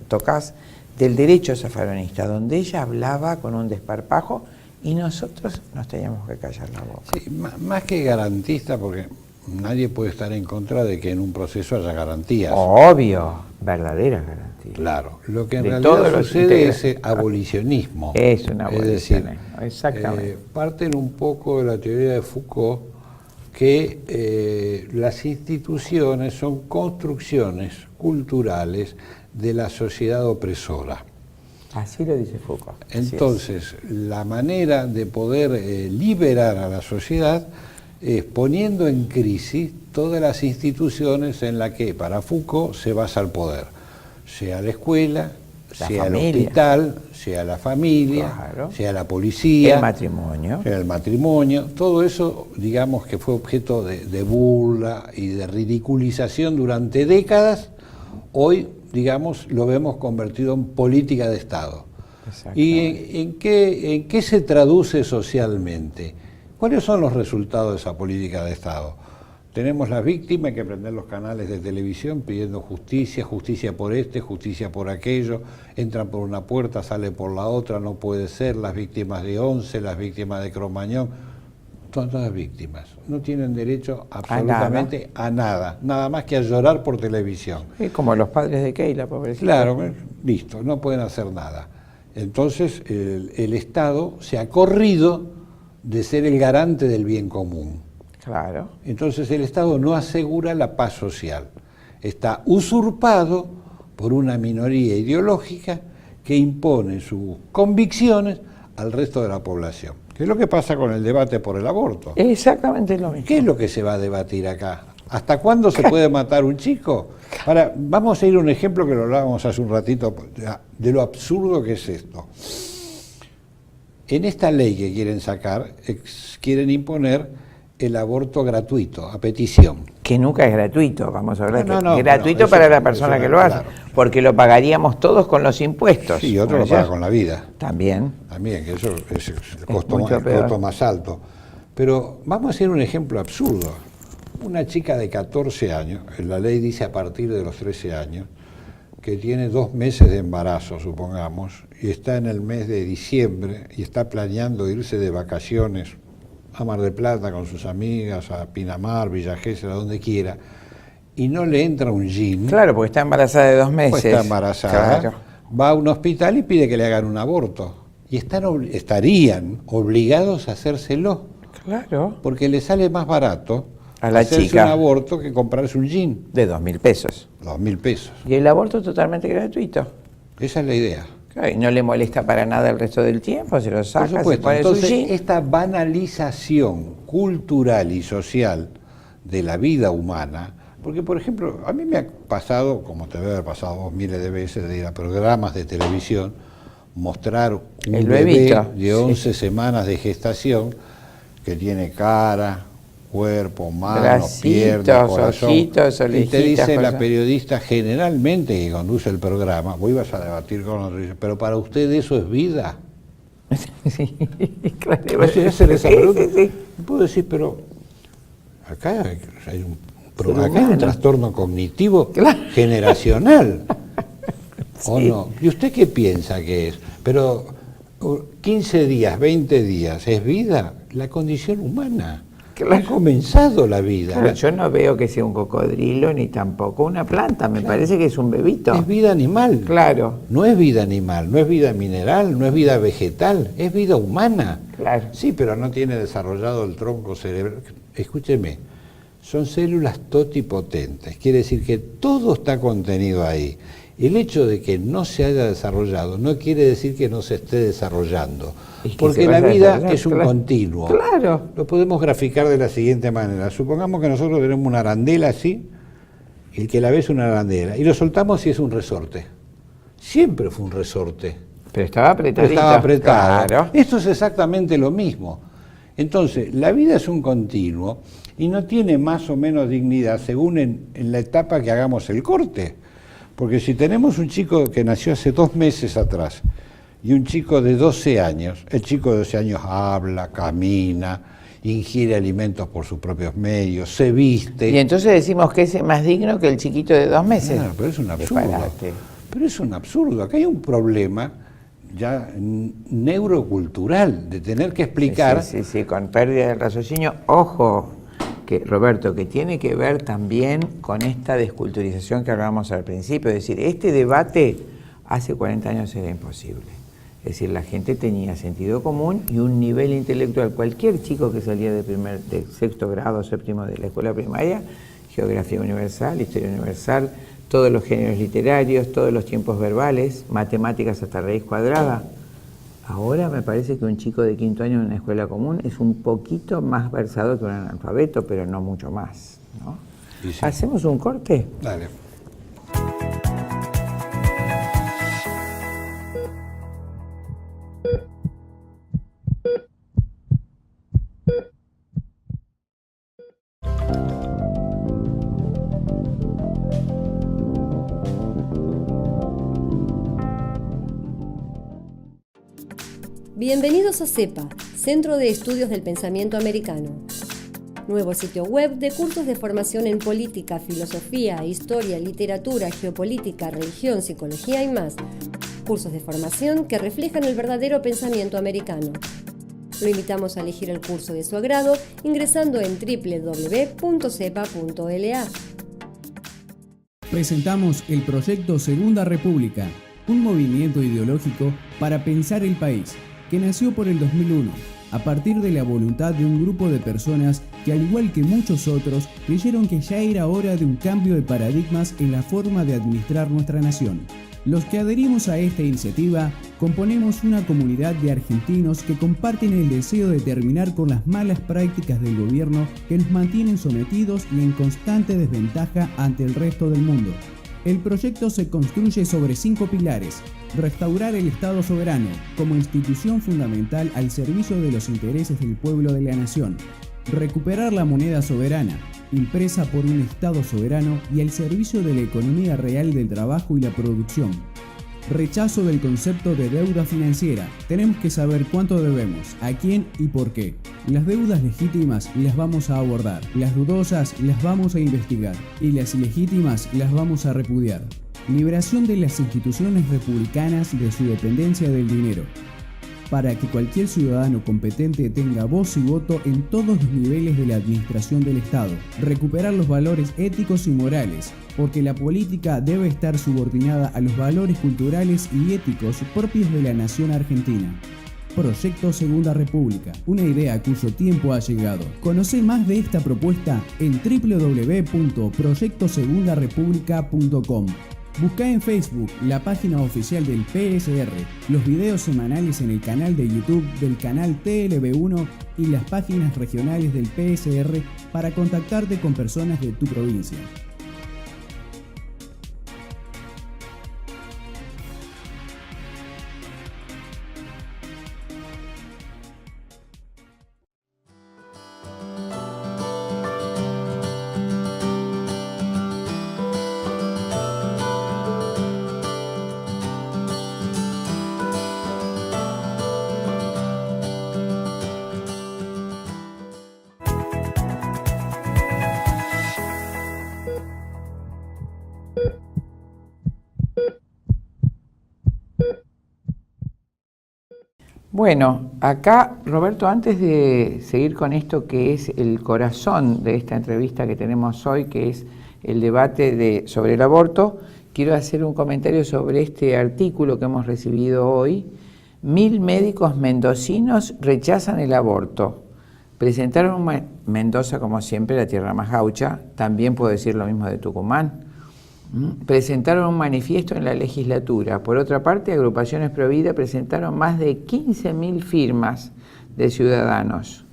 tocás, del derecho zafaronista, donde ella hablaba con un desparpajo y nosotros nos teníamos que callar la boca. Sí, más que garantista, porque nadie puede estar en contra de que en un proceso haya garantías. Obvio, verdaderas garantías. Claro, lo que en De realidad todos los sucede es abolicionismo. Es una abolicionismo, decir, exactamente. parten un poco de la teoría de Foucault, que las instituciones son construcciones culturales de la sociedad opresora. Así lo dice Foucault. Entonces, la manera de poder liberar a la sociedad es poniendo en crisis todas las instituciones en las que para Foucault se basa el poder, sea la escuela, sea el hospital, sea la familia, claro, sea la policía, el matrimonio. Sea el matrimonio. Todo eso, digamos, que fue objeto de burla y de ridiculización durante décadas, hoy, digamos, lo vemos convertido en política de Estado. ¿Y en qué se traduce socialmente? ¿Cuáles son los resultados de esa política de Estado? Tenemos las víctimas, hay que prender los canales de televisión pidiendo justicia, justicia por este, justicia por aquello, entran por una puerta, salen por la otra, no puede ser, las víctimas de Once, las víctimas de Cromañón, son todas víctimas, no tienen derecho absolutamente a nada más que a llorar por televisión. Es como los padres de Keila, pobrecito. Claro, listo, no pueden hacer nada. Entonces el Estado se ha corrido de ser el garante del bien común. Claro. Entonces el Estado no asegura la paz social, está usurpado por una minoría ideológica que impone sus convicciones al resto de la población. ¿Qué es lo que pasa con el debate por el aborto? Exactamente lo mismo. ¿Qué es lo que se va a debatir acá? ¿Hasta cuándo se puede matar un chico? Ahora, vamos a ir a un ejemplo que lo hablábamos hace un ratito, de lo absurdo que es esto. En esta ley que quieren sacar, quieren imponer el aborto gratuito, a petición. Que nunca es gratuito, vamos a hablar. No, es gratuito para la persona que lo hace, claro, porque lo pagaríamos todos con los impuestos. Sí, otro lo paga con la vida. También. También, que eso es el costo más alto. Pero vamos a hacer un ejemplo absurdo. Una chica de 14 años, la ley dice a partir de los 13 años, que tiene 2 meses de embarazo, supongamos, y está en el mes de diciembre y está planeando irse de vacaciones a Mar del Plata con sus amigas, a Pinamar, Villa Gesell, a donde quiera, y no le entra un gin. Claro, porque está embarazada de 2 meses. Pues está embarazada, claro, va a un hospital y pide que le hagan un aborto. Y estarían obligados a hacérselo. Claro. Porque le sale más barato a la hacerse chica un aborto que comprarse un gin. De 2.000 pesos. 2.000 pesos. Y el aborto totalmente gratuito. Esa es la idea. Claro, y no le molesta para nada el resto del tiempo, se lo saca, Por supuesto. se pone Entonces, su gin. esta banalización cultural y social de la vida humana, porque por ejemplo, a mí me ha pasado, como te debe haber pasado vos miles de veces, de ir a programas de televisión, mostrar un bebé de 11 semanas de gestación que tiene cara, cuerpo, manos, piernas, corazón, ojitos, y te dice la periodista generalmente que conduce el programa, vos ibas a debatir con otro, pero para usted eso es vida. Sí, claro. Hacer esa pregunta. Sí. Puedo decir, pero acá hay un trastorno cognitivo generacional. Sí. ¿O no? ¿Y usted qué piensa que es? Pero 15 días, 20 días, ¿es vida? La condición humana. Claro. Ha comenzado la vida. Claro, yo no veo que sea un cocodrilo ni tampoco una planta, me parece que es un bebito. Es vida animal. Claro. No es vida animal, no es vida mineral, no es vida vegetal, es vida humana. Claro. Sí, pero no tiene desarrollado el tronco cerebral. Escúcheme, son células totipotentes, quiere decir que todo está contenido ahí. El hecho de que no se haya desarrollado no quiere decir que no se esté desarrollando, porque la vida es un continuo. Claro. Lo podemos graficar de la siguiente manera. Supongamos que nosotros tenemos una arandela así, y el que la ve es una arandela, y lo soltamos y es un resorte. Siempre fue un resorte. Pero estaba apretadito. Estaba apretado. Claro. Esto es exactamente lo mismo. Entonces, la vida es un continuo, y no tiene más o menos dignidad según en la etapa que hagamos el corte. Porque si tenemos un chico que nació hace 2 meses atrás y un chico de 12 años, el chico de 12 años habla, camina, ingiere alimentos por sus propios medios, se viste. Y entonces decimos que es más digno que el chiquito de 2 meses. Claro, pero es un absurdo. Disparate. Pero es un absurdo. Acá hay un problema ya neurocultural de tener que explicar. Sí, con pérdida del raciocinio. Ojo, que Roberto, que tiene que ver también con esta desculturización que hablábamos al principio. Es decir, este debate hace 40 años era imposible. Es decir, la gente tenía sentido común y un nivel intelectual. Cualquier chico que salía de 6º grado, 7º de la escuela primaria, geografía universal, historia universal, todos los géneros literarios, todos los tiempos verbales, matemáticas hasta raíz cuadrada. Ahora me parece que un chico de 5º año en una escuela común es un poquito más versado que un analfabeto, pero no mucho más, ¿no? Sí. ¿Hacemos un corte? Dale. Bienvenidos a CEPA, Centro de Estudios del Pensamiento Americano. Nuevo sitio web de cursos de formación en política, filosofía, historia, literatura, geopolítica, religión, psicología y más. Cursos de formación que reflejan el verdadero pensamiento americano. Lo invitamos a elegir el curso de su agrado ingresando en www.cepa.la. Presentamos el proyecto Segunda República, un movimiento ideológico para pensar el país, que nació por el 2001, a partir de la voluntad de un grupo de personas que, al igual que muchos otros, creyeron que ya era hora de un cambio de paradigmas en la forma de administrar nuestra nación. Los que adherimos a esta iniciativa componemos una comunidad de argentinos que comparten el deseo de terminar con las malas prácticas del gobierno que nos mantienen sometidos y en constante desventaja ante el resto del mundo. El proyecto se construye sobre 5 pilares: restaurar el Estado soberano como institución fundamental al servicio de los intereses del pueblo de la nación, recuperar la moneda soberana, impresa por un Estado soberano y al servicio de la economía real del trabajo y la producción. Rechazo del concepto de deuda financiera. Tenemos que saber cuánto debemos, a quién y por qué. Las deudas legítimas las vamos a abordar, las dudosas las vamos a investigar y las ilegítimas las vamos a repudiar. Liberación de las instituciones republicanas de su dependencia del dinero, para que cualquier ciudadano competente tenga voz y voto en todos los niveles de la administración del Estado. Recuperar los valores éticos y morales, porque la política debe estar subordinada a los valores culturales y éticos propios de la nación argentina. Proyecto Segunda República, una idea cuyo tiempo ha llegado. Conoce más de esta propuesta en www.proyectosegundarepublica.com. Busca en Facebook la página oficial del PSR, los videos semanales en el canal de YouTube del canal TLB1 y las páginas regionales del PSR para contactarte con personas de tu provincia. Bueno, acá, Roberto, antes de seguir con esto que es el corazón de esta entrevista que tenemos hoy, que es el debate sobre el aborto, quiero hacer un comentario sobre este artículo que hemos recibido hoy. 1000 médicos mendocinos rechazan el aborto. Presentaron Mendoza, como siempre, la tierra más gaucha, también puedo decir lo mismo de Tucumán. Presentaron un manifiesto en la legislatura. Por otra parte, agrupaciones pro vida presentaron más de 15.000 firmas de ciudadanos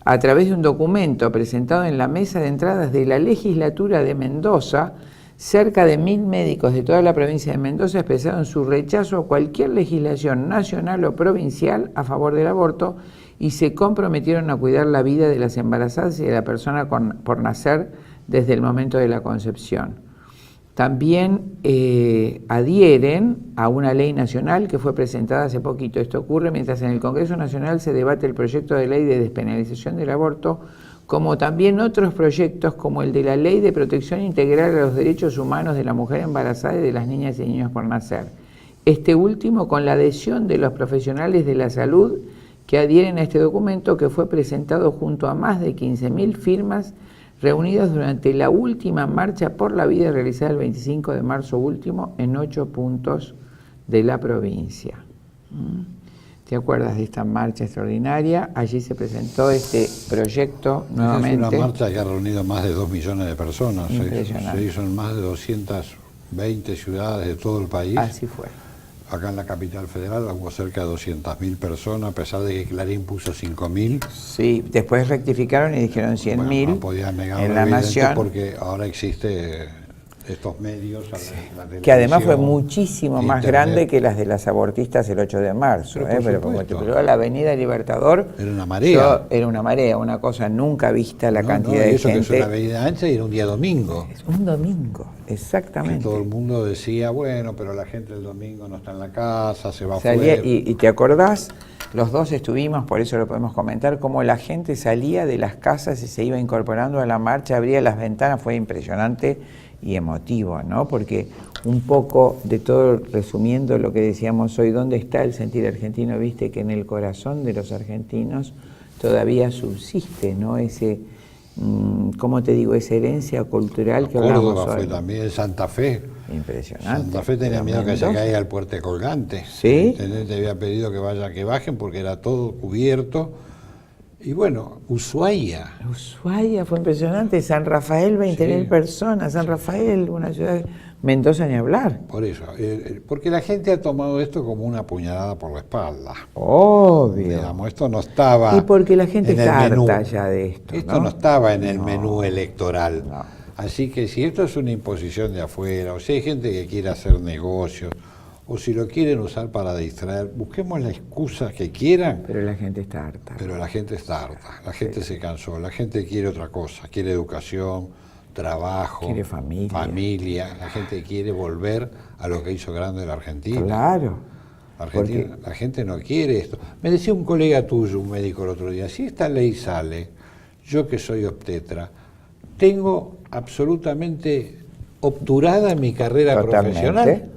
a través de un documento presentado en la mesa de entradas de la legislatura de Mendoza. cerca de 1000 médicos de toda la provincia de Mendoza expresaron su rechazo a cualquier legislación nacional o provincial a favor del aborto y se comprometieron a cuidar la vida de las embarazadas y de la persona por nacer desde el momento de la concepción. También adhieren a una ley nacional que fue presentada hace poquito. Esto ocurre mientras en el Congreso Nacional se debate el proyecto de ley de despenalización del aborto, como también otros proyectos como el de la Ley de Protección Integral a los Derechos Humanos de la Mujer Embarazada y de las Niñas y Niños por Nacer. Este último con la adhesión de los profesionales de la salud que adhieren a este documento, que fue presentado junto a más de 15.000 firmas reunidas durante la última marcha por la vida realizada el 25 de marzo último en 8 puntos de la provincia. ¿Te acuerdas de esta marcha extraordinaria? Allí se presentó este proyecto nuevamente. Es una marcha que ha reunido más de 2 millones de personas. Impresionante. Se hizo en más de 220 ciudades de todo el país. Así fue. Acá en la capital federal hubo cerca de 200.000 personas, a pesar de que Clarín puso 5.000. Sí, después rectificaron y dijeron 100.000. Bueno, no podían negar en lo la evidente Nación. Porque ahora existe estos medios, la Que además fue televisión, muchísimo más Internet. grande que las de las abortistas el 8 de marzo. Pero por Pero como supuesto. te la Avenida Libertador, Era una marea. Era una marea, una cosa nunca vista, la cantidad y de eso que es una gente. avenida ancha y era un día domingo. Es un domingo, Que exactamente. todo el mundo decía, bueno, pero la gente el domingo no está en la casa, se va Salía, afuera. y te acordás, los dos estuvimos, por eso lo podemos comentar, cómo la gente salía de las casas y se iba incorporando a la marcha, abría las ventanas, fue impresionante y emotivo, ¿no? Porque un poco de todo, resumiendo lo que decíamos hoy, ¿dónde está el sentir argentino? Viste que en el corazón de los argentinos todavía subsiste, ¿no? Ese, ¿cómo te digo? Esa herencia cultural que hablamos Córdoba hoy. fue también, Santa Fe. Impresionante. Santa Fe tenía Pero miedo que se Mendoza, caiga el puente colgante. ¿Sí? El intendente había pedido que bajen porque era todo cubierto. Y bueno, Ushuaia. Ushuaia fue impresionante, San Rafael, 20.000 Sí. personas, San Rafael, una ciudad, Mendoza ni hablar. Por eso, porque la gente ha tomado esto como una puñalada por la espalda. Obvio. Digamos, esto no estaba Y porque la gente en el está menú. harta ya de esto. Esto no estaba en el No. menú electoral. No. Así que si esto es una imposición de afuera, o si hay gente que quiere hacer negocios, o si lo quieren usar para distraer, busquemos la excusa que quieran, Pero la gente está harta. pero la gente está harta, la gente se cansó, la gente quiere otra cosa, quiere educación, trabajo, Quiere familia. la gente quiere volver a lo que hizo grande la Argentina. Claro. La gente no quiere esto. Me decía un colega tuyo, un médico el otro día, si esta ley sale, yo que soy obstetra, tengo absolutamente obturada mi carrera Totalmente. profesional.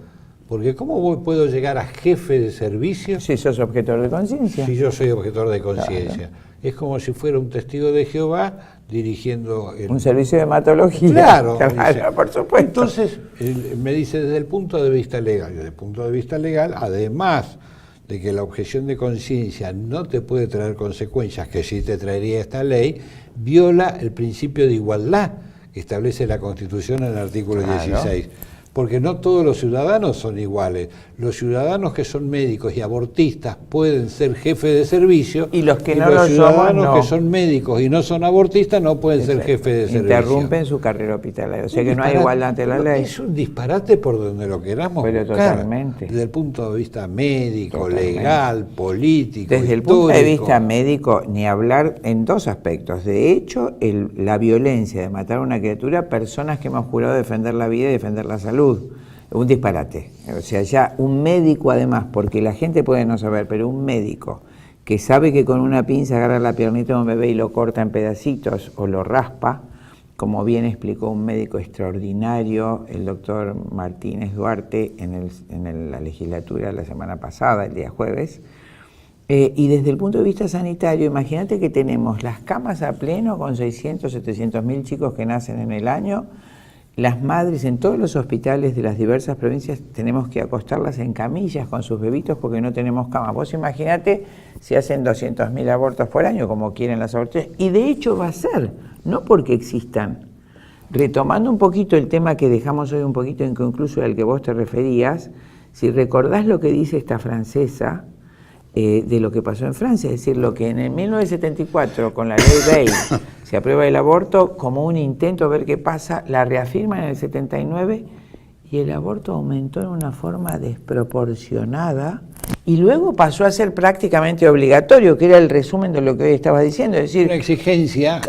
Porque ¿cómo puedo llegar a jefe de servicio Si sos objetor de conciencia. si yo soy objetor de conciencia? Es como si fuera un testigo de Jehová dirigiendo Un servicio de hematología. Claro, Claro, dice. por supuesto. Entonces, me dice desde el punto de vista legal, además de que la objeción de conciencia no te puede traer consecuencias que sí te traería esta ley, viola el principio de igualdad que establece la Constitución en el artículo Claro. 16. Porque no todos los ciudadanos son iguales. Los ciudadanos que son médicos y abortistas pueden ser jefes de servicio, Y los que no los lo somos, ciudadanos no. que son médicos y no son abortistas no pueden ser jefes de servicio. Interrumpen su carrera hospitalaria. O sea que no hay Disparate. igualdad ante la ley. Es un disparate por donde lo queramos Pero buscar. totalmente. Desde el punto de vista médico, Totalmente. legal, político, Desde el punto de histórico. vista médico, ni hablar en dos aspectos. De hecho, la violencia de matar a una criatura, personas que hemos jurado defender la vida y defender la salud. Un disparate. O sea, ya un médico además, porque la gente puede no saber, pero un médico que sabe que con una pinza agarra la piernita de un bebé y lo corta en pedacitos o lo raspa, como bien explicó un médico extraordinario, el doctor Martínez Duarte, en la legislatura la semana pasada, el día jueves. Y desde el punto de vista sanitario, imagínate que tenemos las camas a pleno con 600, 700.000 chicos que nacen en el año. Las madres en todos los hospitales de las diversas provincias tenemos que acostarlas en camillas con sus bebitos porque no tenemos camas. Vos imaginate si hacen 200.000 abortos por año, como quieren las abortistas, y de hecho va a ser, no porque existan. Retomando un poquito el tema que dejamos hoy un poquito inconcluso al que vos te referías, si recordás lo que dice esta francesa, de lo que pasó en Francia, es decir, lo que en el 1974 con la ley Veil se aprueba el aborto como un intento de ver qué pasa, la reafirman en el 79 y el aborto aumentó en una forma desproporcionada y luego pasó a ser prácticamente obligatorio, que era el resumen de lo que hoy estabas diciendo, es decir, una exigencia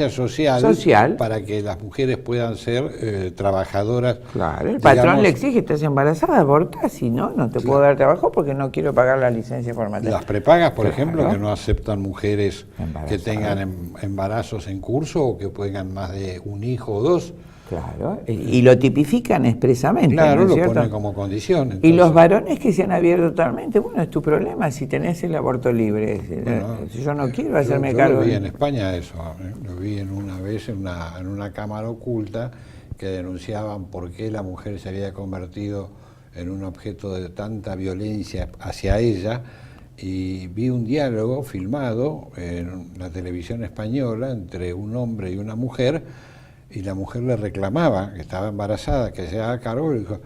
social para que las mujeres puedan ser trabajadoras. Claro, el patrón le exige, estás embarazada, aborta, si no, no te puedo dar trabajo porque no quiero pagar la licencia por maternidad. Las prepagas, por ejemplo, que no aceptan mujeres que tengan embarazos en curso o que tengan más de un hijo o dos. Claro, y lo tipifican expresamente. Claro, ¿no es lo cierto? ponen como condición. Entonces, y los varones que se han abierto totalmente, bueno, es tu problema si tenés el aborto libre. Bueno, yo no quiero hacerme yo cargo. Lo vi en España eso, lo vi una vez en una cámara oculta que denunciaban por qué la mujer se había convertido en un objeto de tanta violencia hacia ella, y vi un diálogo filmado en la televisión española entre un hombre y una mujer, y la mujer le reclamaba que estaba embarazada, que se haga cargo, y dijo,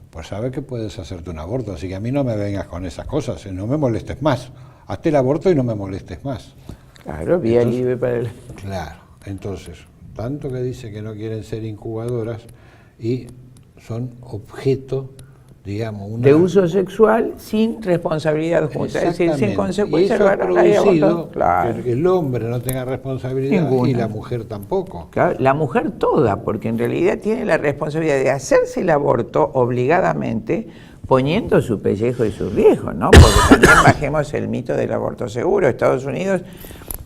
pues sabes que puedes hacerte un aborto, así que a mí no me vengas con esas cosas, no me molestes más, hazte el aborto y no me molestes más. Claro, vía libre para el... Claro, entonces, tanto que dice que no quieren ser incubadoras y son objeto, digamos, de uso sexual sin responsabilidad junta, es decir, sin consecuencia. Y eso ha producido claro, que el hombre no tenga responsabilidad ninguna, y la mujer tampoco. Claro, la mujer toda, porque en realidad tiene la responsabilidad de hacerse el aborto obligadamente, poniendo su pellejo y sus riesgos, ¿no? Porque también bajemos el mito del aborto seguro. Estados Unidos,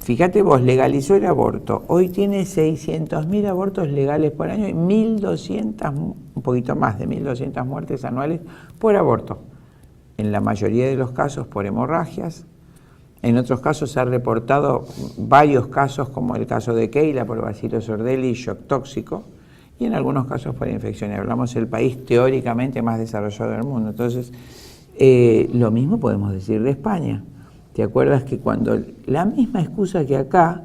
fíjate vos, legalizó el aborto. Hoy tiene 600.000 abortos legales por año y 1.200, un poquito más de 1.200 muertes anuales por aborto. En la mayoría de los casos por hemorragias. En otros casos se han reportado varios casos, como el caso de Keila por Bacillus subtilis, shock tóxico, y en algunos casos por infecciones. Hablamos del país teóricamente más desarrollado del mundo. Entonces, lo mismo podemos decir de España. ¿Te acuerdas que cuando la misma excusa que acá,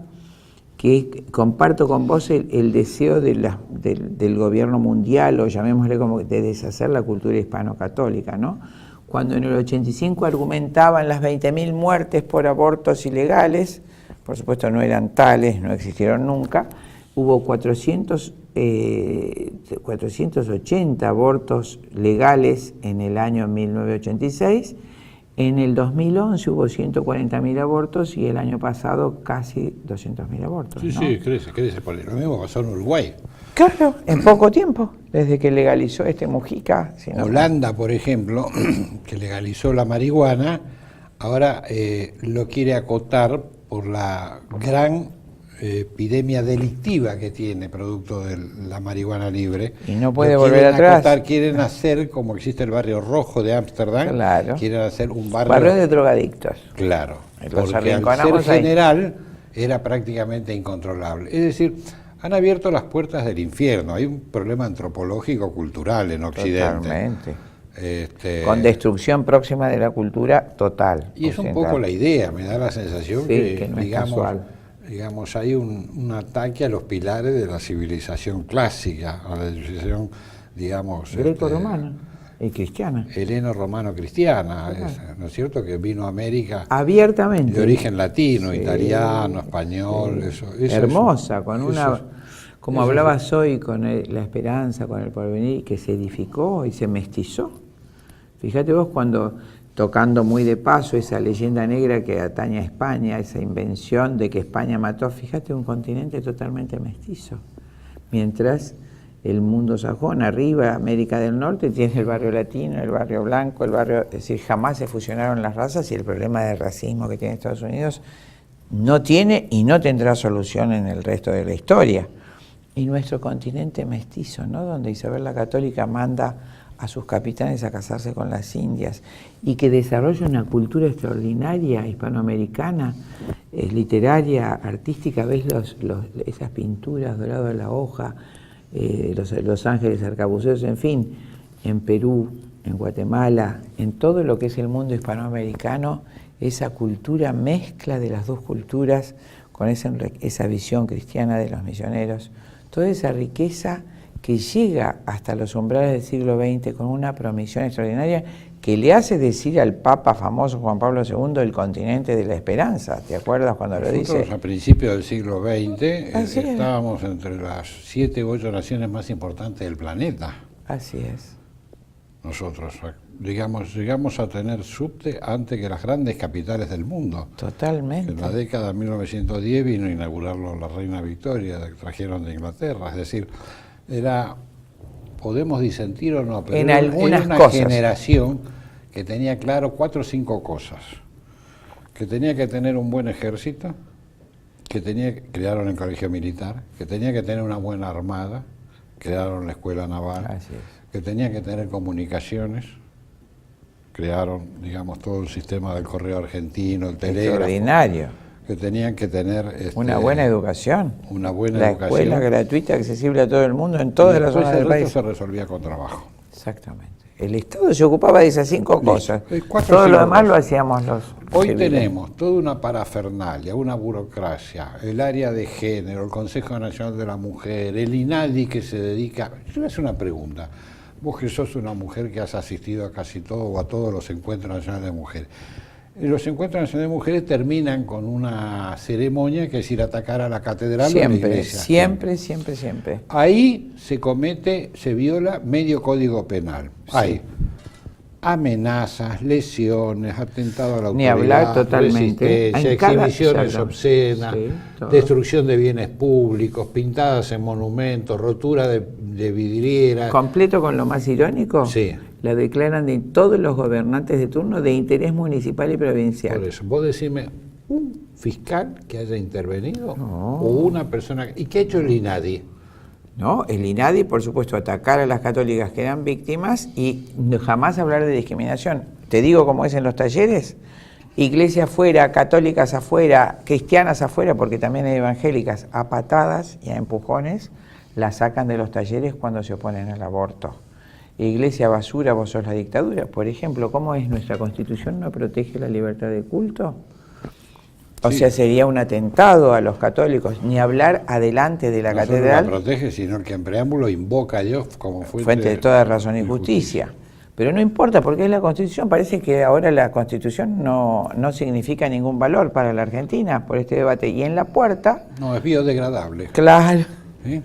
que comparto con vos el deseo del gobierno mundial, o llamémosle como de deshacer la cultura hispano-católica, ¿no? Cuando en el 85 argumentaban las 20.000 muertes por abortos ilegales, por supuesto no eran tales, no existieron nunca, hubo 480 abortos legales en el año 1986, en el 2011 hubo 140.000 abortos y el año pasado casi 200.000 abortos. Sí, ¿no? Sí, crece. Por lo mismo pasó en Uruguay. Claro, en poco tiempo, desde que legalizó Mujica. Holanda, por ejemplo, que legalizó la marihuana, ahora lo quiere acotar por la gran epidemia delictiva que tiene producto de la marihuana libre. Y no puede volver atrás. Quieren hacer, como existe el barrio rojo de Ámsterdam, claro, quieren hacer un barrio de drogadictos. Claro, porque al ser general era prácticamente incontrolable. Es decir, han abierto las puertas del infierno. Hay un problema antropológico cultural en Occidente. Totalmente. Con destrucción próxima de la cultura total. Y es un poco la idea, me da la sensación que no es casual. Digamos, hay un ataque a los pilares de la civilización clásica, a la civilización, digamos... greco-romana y cristiana. Heleno-romano-cristiana, ¿no es cierto? Que vino a América... abiertamente. De origen latino, italiano, español, eso hermosa, con una... Como hablabas hoy, con la esperanza, con el porvenir, que se edificó y se mestizó. Fíjate vos cuando... tocando muy de paso esa leyenda negra que atañe a España, esa invención de que España mató, fíjate, un continente totalmente mestizo. Mientras el mundo sajón, arriba, América del Norte, tiene el barrio latino, el barrio blanco, el barrio... Es decir, jamás se fusionaron las razas y el problema de racismo que tiene Estados Unidos no tiene y no tendrá solución en el resto de la historia. Y nuestro continente mestizo, ¿no? Donde Isabel la Católica manda a sus capitanes a casarse con las indias y que desarrolla una cultura extraordinaria hispanoamericana, literaria, artística. Ves esas pinturas doradas de la hoja, los ángeles arcabuceos, en fin, en Perú, en Guatemala, en todo lo que es el mundo hispanoamericano, esa cultura mezcla de las dos culturas con esa visión cristiana de los misioneros, toda esa riqueza que llega hasta los umbrales del siglo XX con una promisión extraordinaria que le hace decir al Papa famoso Juan Pablo II el continente de la esperanza. ¿Te acuerdas cuando lo dice? Nosotros a principios del siglo XX Así es. estábamos entre las 7 u 8 naciones más importantes del planeta. Así es. Nosotros, digamos, llegamos a tener subte antes que las grandes capitales del mundo. Totalmente. En la década de 1910 vino a inaugurarlo la reina Victoria, que trajeron de Inglaterra. Es decir, podemos disentir o no, pero En era algunas una cosas. generación que tenía claro 4 o 5 cosas. Que tenía que tener un buen ejército, crearon el colegio militar, que tenía que tener una buena armada, crearon la escuela naval, Así es. que tenía que tener comunicaciones, crearon, digamos, todo el sistema del correo argentino, el telégrafo, Extraordinario. que tenían que tener Una buena educación. una buena La educación. escuela gratuita, accesible a todo el mundo, en todas Y las después zonas del el país. resto se resolvía con trabajo. Exactamente. El Estado se ocupaba de esas 5 Listo. cosas. 4 o Todo lo 5 demás lo cosas. hacíamos los Hoy civiles. tenemos toda una parafernalia, una burocracia, el área de género, el Consejo Nacional de la Mujer, el INADI que se dedica... Yo voy a hacer una pregunta. Vos que sos una mujer que has asistido a casi todo o a todos los encuentros nacionales de mujeres. Los encuentros nacionales de mujeres terminan con una ceremonia que es ir a atacar a la catedral o a la Siempre, iglesia. siempre. Ahí se viola medio código penal. Hay amenazas, lesiones, atentado a la Ni autoridad, hablar totalmente. resistencia, En cada- exhibiciones exacto. obscenas, Sí, todo. destrucción de bienes públicos, pintadas en monumentos, rotura de vidrieras. Completo con lo más irónico, Sí. la declaran de todos los gobernantes de turno de interés municipal y provincial. Por eso, vos decime, ¿un fiscal que haya intervenido? No. ¿O una persona? ¿Y qué ha hecho el INADI? ¿No? El INADI, por supuesto, atacar a las católicas que eran víctimas y jamás hablar de discriminación. Te digo cómo es en los talleres, iglesia afuera, católicas afuera, cristianas afuera, porque también hay evangélicas, a patadas y a empujones, las sacan de los talleres cuando se oponen al aborto. Iglesia basura, vos sos la dictadura. Por ejemplo, ¿cómo es nuestra Constitución? ¿No protege la libertad de culto? O Sí. sea, sería un atentado a los católicos, ni hablar adelante de la No solo catedral. la protege, sino que en preámbulo invoca a Dios como Fuente de toda razón y justicia. Pero no importa, porque es la Constitución. Parece que ahora la Constitución no significa ningún valor para la Argentina por este debate. Y en la puerta, No, es biodegradable. claro, ¿Sí?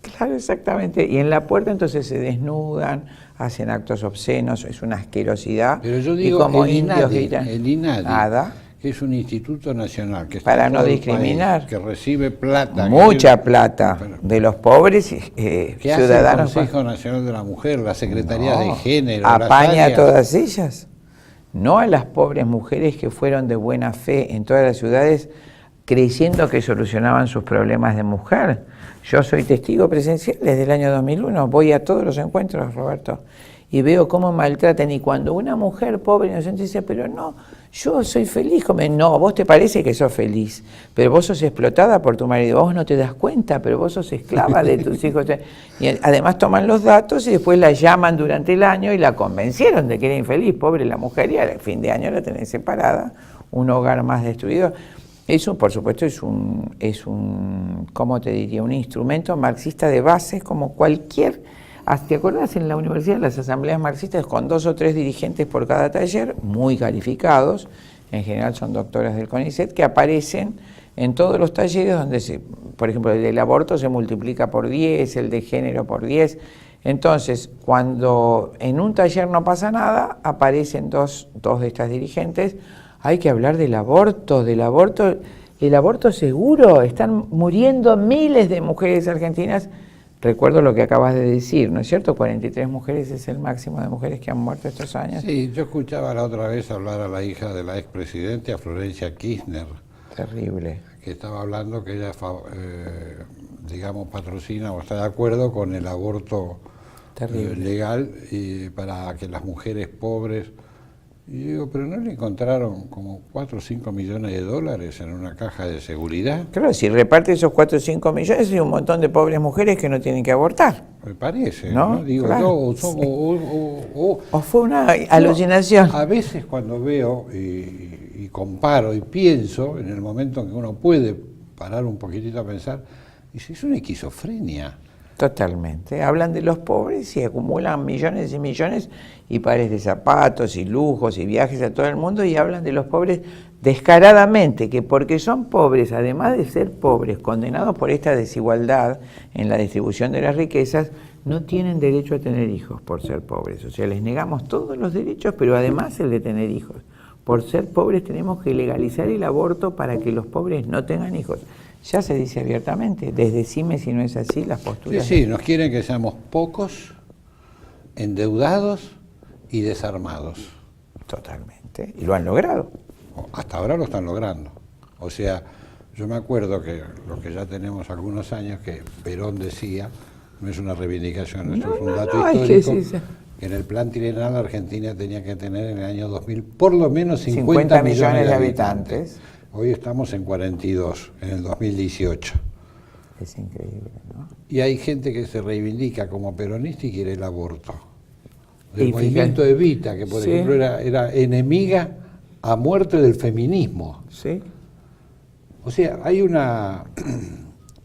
claro, exactamente. Y en la puerta entonces se desnudan, hacen actos obscenos, es una asquerosidad. Pero yo Y digo, como el indios INADI, gritan, el INADI, nada, que es un instituto nacional que está para en no todo el discriminar. país, que recibe plata. mucha plata Pero- de los pobres que hace el ciudadanos. Consejo Nacional de la Mujer, la Secretaría de No, Género, las apaña a áreas. todas ellas, no a las pobres mujeres que fueron de buena fe en todas las ciudades creyendo que solucionaban sus problemas de mujer. Yo soy testigo presencial desde el año 2001, voy a todos los encuentros, Roberto, y veo cómo maltratan, y cuando una mujer pobre inocente dice, pero no, yo soy feliz, como, no, vos te parece que sos feliz, pero vos sos explotada por tu marido, vos no te das cuenta, pero vos sos esclava de tus hijos. Y además toman los datos y después la llaman durante el año y la convencieron de que era infeliz, pobre la mujer, y al fin de año la tenés separada, un hogar más destruido. Eso, por supuesto, es un, ¿cómo te diría? Un instrumento marxista de base como cualquier... ¿Te acordás en la universidad las asambleas marxistas con 2 o 3 dirigentes por cada taller, muy calificados, en general son doctoras del CONICET, que aparecen en todos los talleres donde, por ejemplo, el del aborto se multiplica por 10, el de género por 10. Entonces, cuando en un taller no pasa nada, aparecen dos de estas dirigentes. Hay que hablar del aborto, el aborto seguro. Están muriendo miles de mujeres argentinas. Recuerdo lo que acabas de decir, ¿no es cierto? 43 mujeres es el máximo de mujeres que han muerto estos años. Sí, yo escuchaba la otra vez hablar a la hija de la expresidenta, a Florencia Kirchner, Terrible. que estaba hablando que ella, digamos, patrocina o está de acuerdo con el aborto Terrible. legal y para que las mujeres pobres... Y yo digo, pero ¿no le encontraron como 4 o 5 millones de dólares en una caja de seguridad? Claro, si reparte esos 4 o 5 millones, hay un montón de pobres mujeres que no tienen que abortar. Me parece, ¿No? ¿no? Digo, Claro, no, sí. O fue una alucinación. A veces cuando veo y comparo y pienso, en el momento en que uno puede parar un poquitito a pensar, dice, es una esquizofrenia. Totalmente. Hablan de los pobres y acumulan millones y millones y pares de zapatos y lujos y viajes a todo el mundo, y hablan de los pobres descaradamente, que porque son pobres, además de ser pobres, condenados por esta desigualdad en la distribución de las riquezas, no tienen derecho a tener hijos por ser pobres. O sea, les negamos todos los derechos, pero además el de tener hijos. Por ser pobres tenemos que legalizar el aborto para que los pobres no tengan hijos. Ya se dice abiertamente, desdecime si no es así las posturas. Sí, nos quieren que seamos pocos, endeudados y desarmados. Totalmente, y lo han logrado. Hasta ahora lo están logrando. O sea, yo me acuerdo que los que ya tenemos algunos años, que Perón decía, no es una reivindicación, esto es un dato histórico, que en el plan trienal Argentina tenía que tener en el año 2000 por lo menos 50 millones de habitantes. Hoy estamos en 42, en el 2018. Es increíble, ¿no? Y hay gente que se reivindica como peronista y quiere el aborto. El movimiento Evita, que por ejemplo era enemiga a muerte del feminismo. Sí. O sea, hay una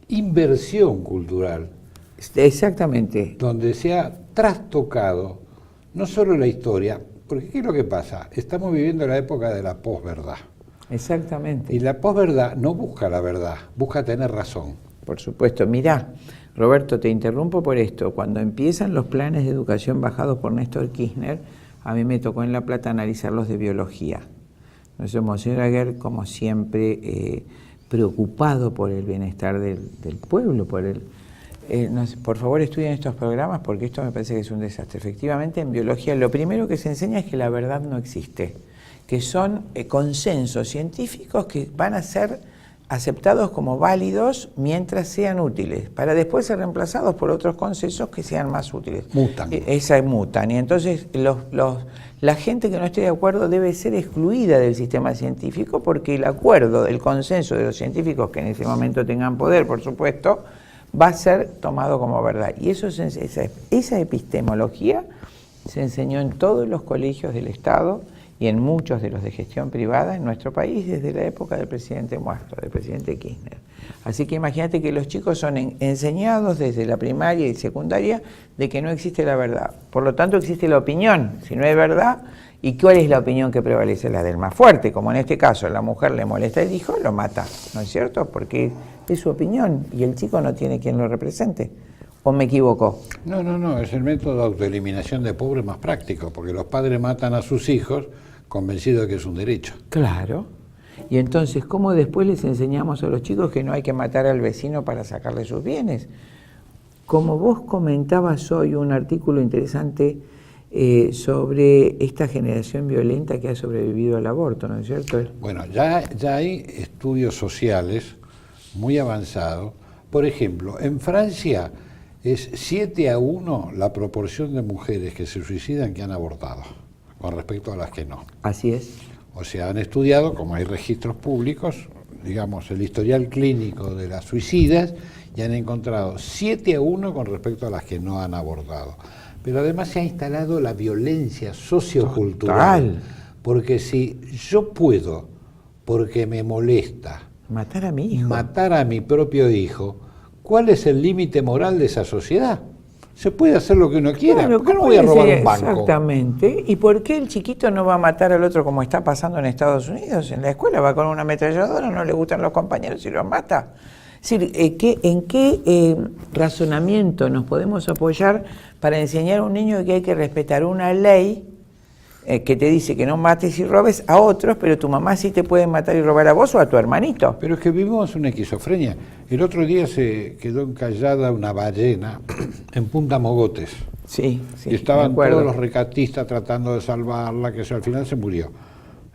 inversión cultural. Exactamente. Donde se ha trastocado no solo la historia, porque ¿qué es lo que pasa? Estamos viviendo la época de la posverdad. Exactamente. Y la posverdad no busca la verdad, busca tener razón. Por supuesto. Mirá, Roberto, te interrumpo por esto. Cuando empiezan los planes de educación bajados por Néstor Kirchner, a mí me tocó en La Plata analizarlos de biología. Nuestro Monseñor Aguer, como siempre, preocupado por el bienestar del pueblo, por favor estudien estos programas porque esto me parece que es un desastre. Efectivamente, en biología lo primero que se enseña es que la verdad no existe, que son consensos científicos que van a ser aceptados como válidos mientras sean útiles, para después ser reemplazados por otros consensos que sean más útiles. Mutan. Y entonces la gente que no esté de acuerdo debe ser excluida del sistema científico, porque el acuerdo, el consenso de los científicos que en ese momento tengan poder, por supuesto, va a ser tomado como verdad. Y esa epistemología se enseñó en todos los colegios del Estado y en muchos de los de gestión privada en nuestro país desde la época del presidente Muastro, del presidente Kirchner. Así que imagínate que los chicos son enseñados desde la primaria y secundaria de que no existe la verdad. Por lo tanto existe la opinión, si no hay verdad. ¿Y cuál es la opinión que prevalece? La del más fuerte, como en este caso la mujer le molesta el hijo, lo mata, ¿no es cierto? Porque es su opinión y el chico no tiene quien lo represente. ¿O me equivoco? No, es el método de autoeliminación de pobres más práctico, porque los padres matan a sus hijos convencidos de que es un derecho. Claro. Y entonces, ¿cómo después les enseñamos a los chicos que no hay que matar al vecino para sacarle sus bienes? Como vos comentabas hoy un artículo interesante sobre esta generación violenta que ha sobrevivido al aborto, ¿no es cierto? Bueno, ya hay estudios sociales muy avanzados. Por ejemplo, en Francia es 7-1 la proporción de mujeres que se suicidan que han abortado, con respecto a las que no. Así es. O sea, han estudiado, como hay registros públicos, digamos, el historial clínico de las suicidas y han encontrado 7-1 con respecto a las que no han abortado. Pero además se ha instalado la violencia sociocultural. Total. Porque si yo puedo, porque me molesta, matar a mi hijo, matar a mi propio hijo, ¿cuál es el límite moral de esa sociedad? Se puede hacer lo que uno quiera. Claro, ¿por qué no voy a robar un banco? Exactamente. ¿Y por qué el chiquito no va a matar al otro como está pasando en Estados Unidos? En la escuela va con una ametralladora, no le gustan los compañeros y los mata. Es decir, ¿en qué razonamiento nos podemos apoyar para enseñar a un niño que hay que respetar una ley que te dice que no mates y robes a otros, pero tu mamá sí te puede matar y robar a vos o a tu hermanito? Pero es que vivimos una esquizofrenia. El otro día se quedó encallada una ballena en Punta Mogotes. Sí, y estaban todos los rescatistas tratando de salvarla, que al final se murió.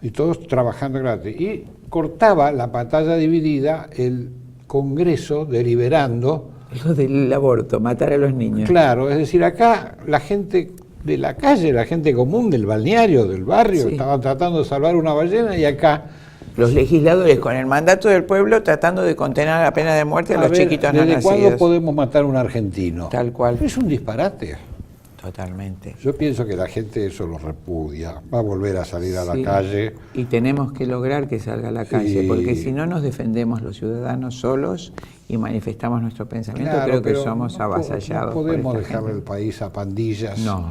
Y todos trabajando gratis. Y cortaba la pantalla dividida el Congreso deliberando. Lo del aborto, matar a los niños. Claro, es decir, acá la gente de la calle, la gente común del balneario, del barrio, estaban tratando de salvar una ballena y acá los legisladores con el mandato del pueblo tratando de condenar la pena de muerte a los chiquitos no nacidos. ¿Desde cuándo podemos matar a un argentino? Tal cual. Es un disparate. Totalmente. Yo pienso que la gente eso lo repudia, va a volver a salir a la Sí, calle. y tenemos que lograr que salga a la calle, Sí. porque si no nos defendemos los ciudadanos solos y manifestamos nuestro pensamiento, Claro, creo que pero somos avasallados. No por podemos esta dejarle gente. el país a pandillas. No.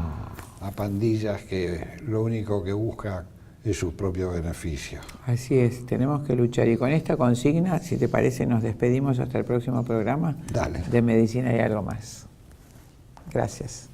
A pandillas que lo único que buscan es sus propios beneficios. Así es, tenemos que luchar. Y con esta consigna, si te parece, nos despedimos hasta el próximo programa Dale. de Medicina y Algo Más. Gracias.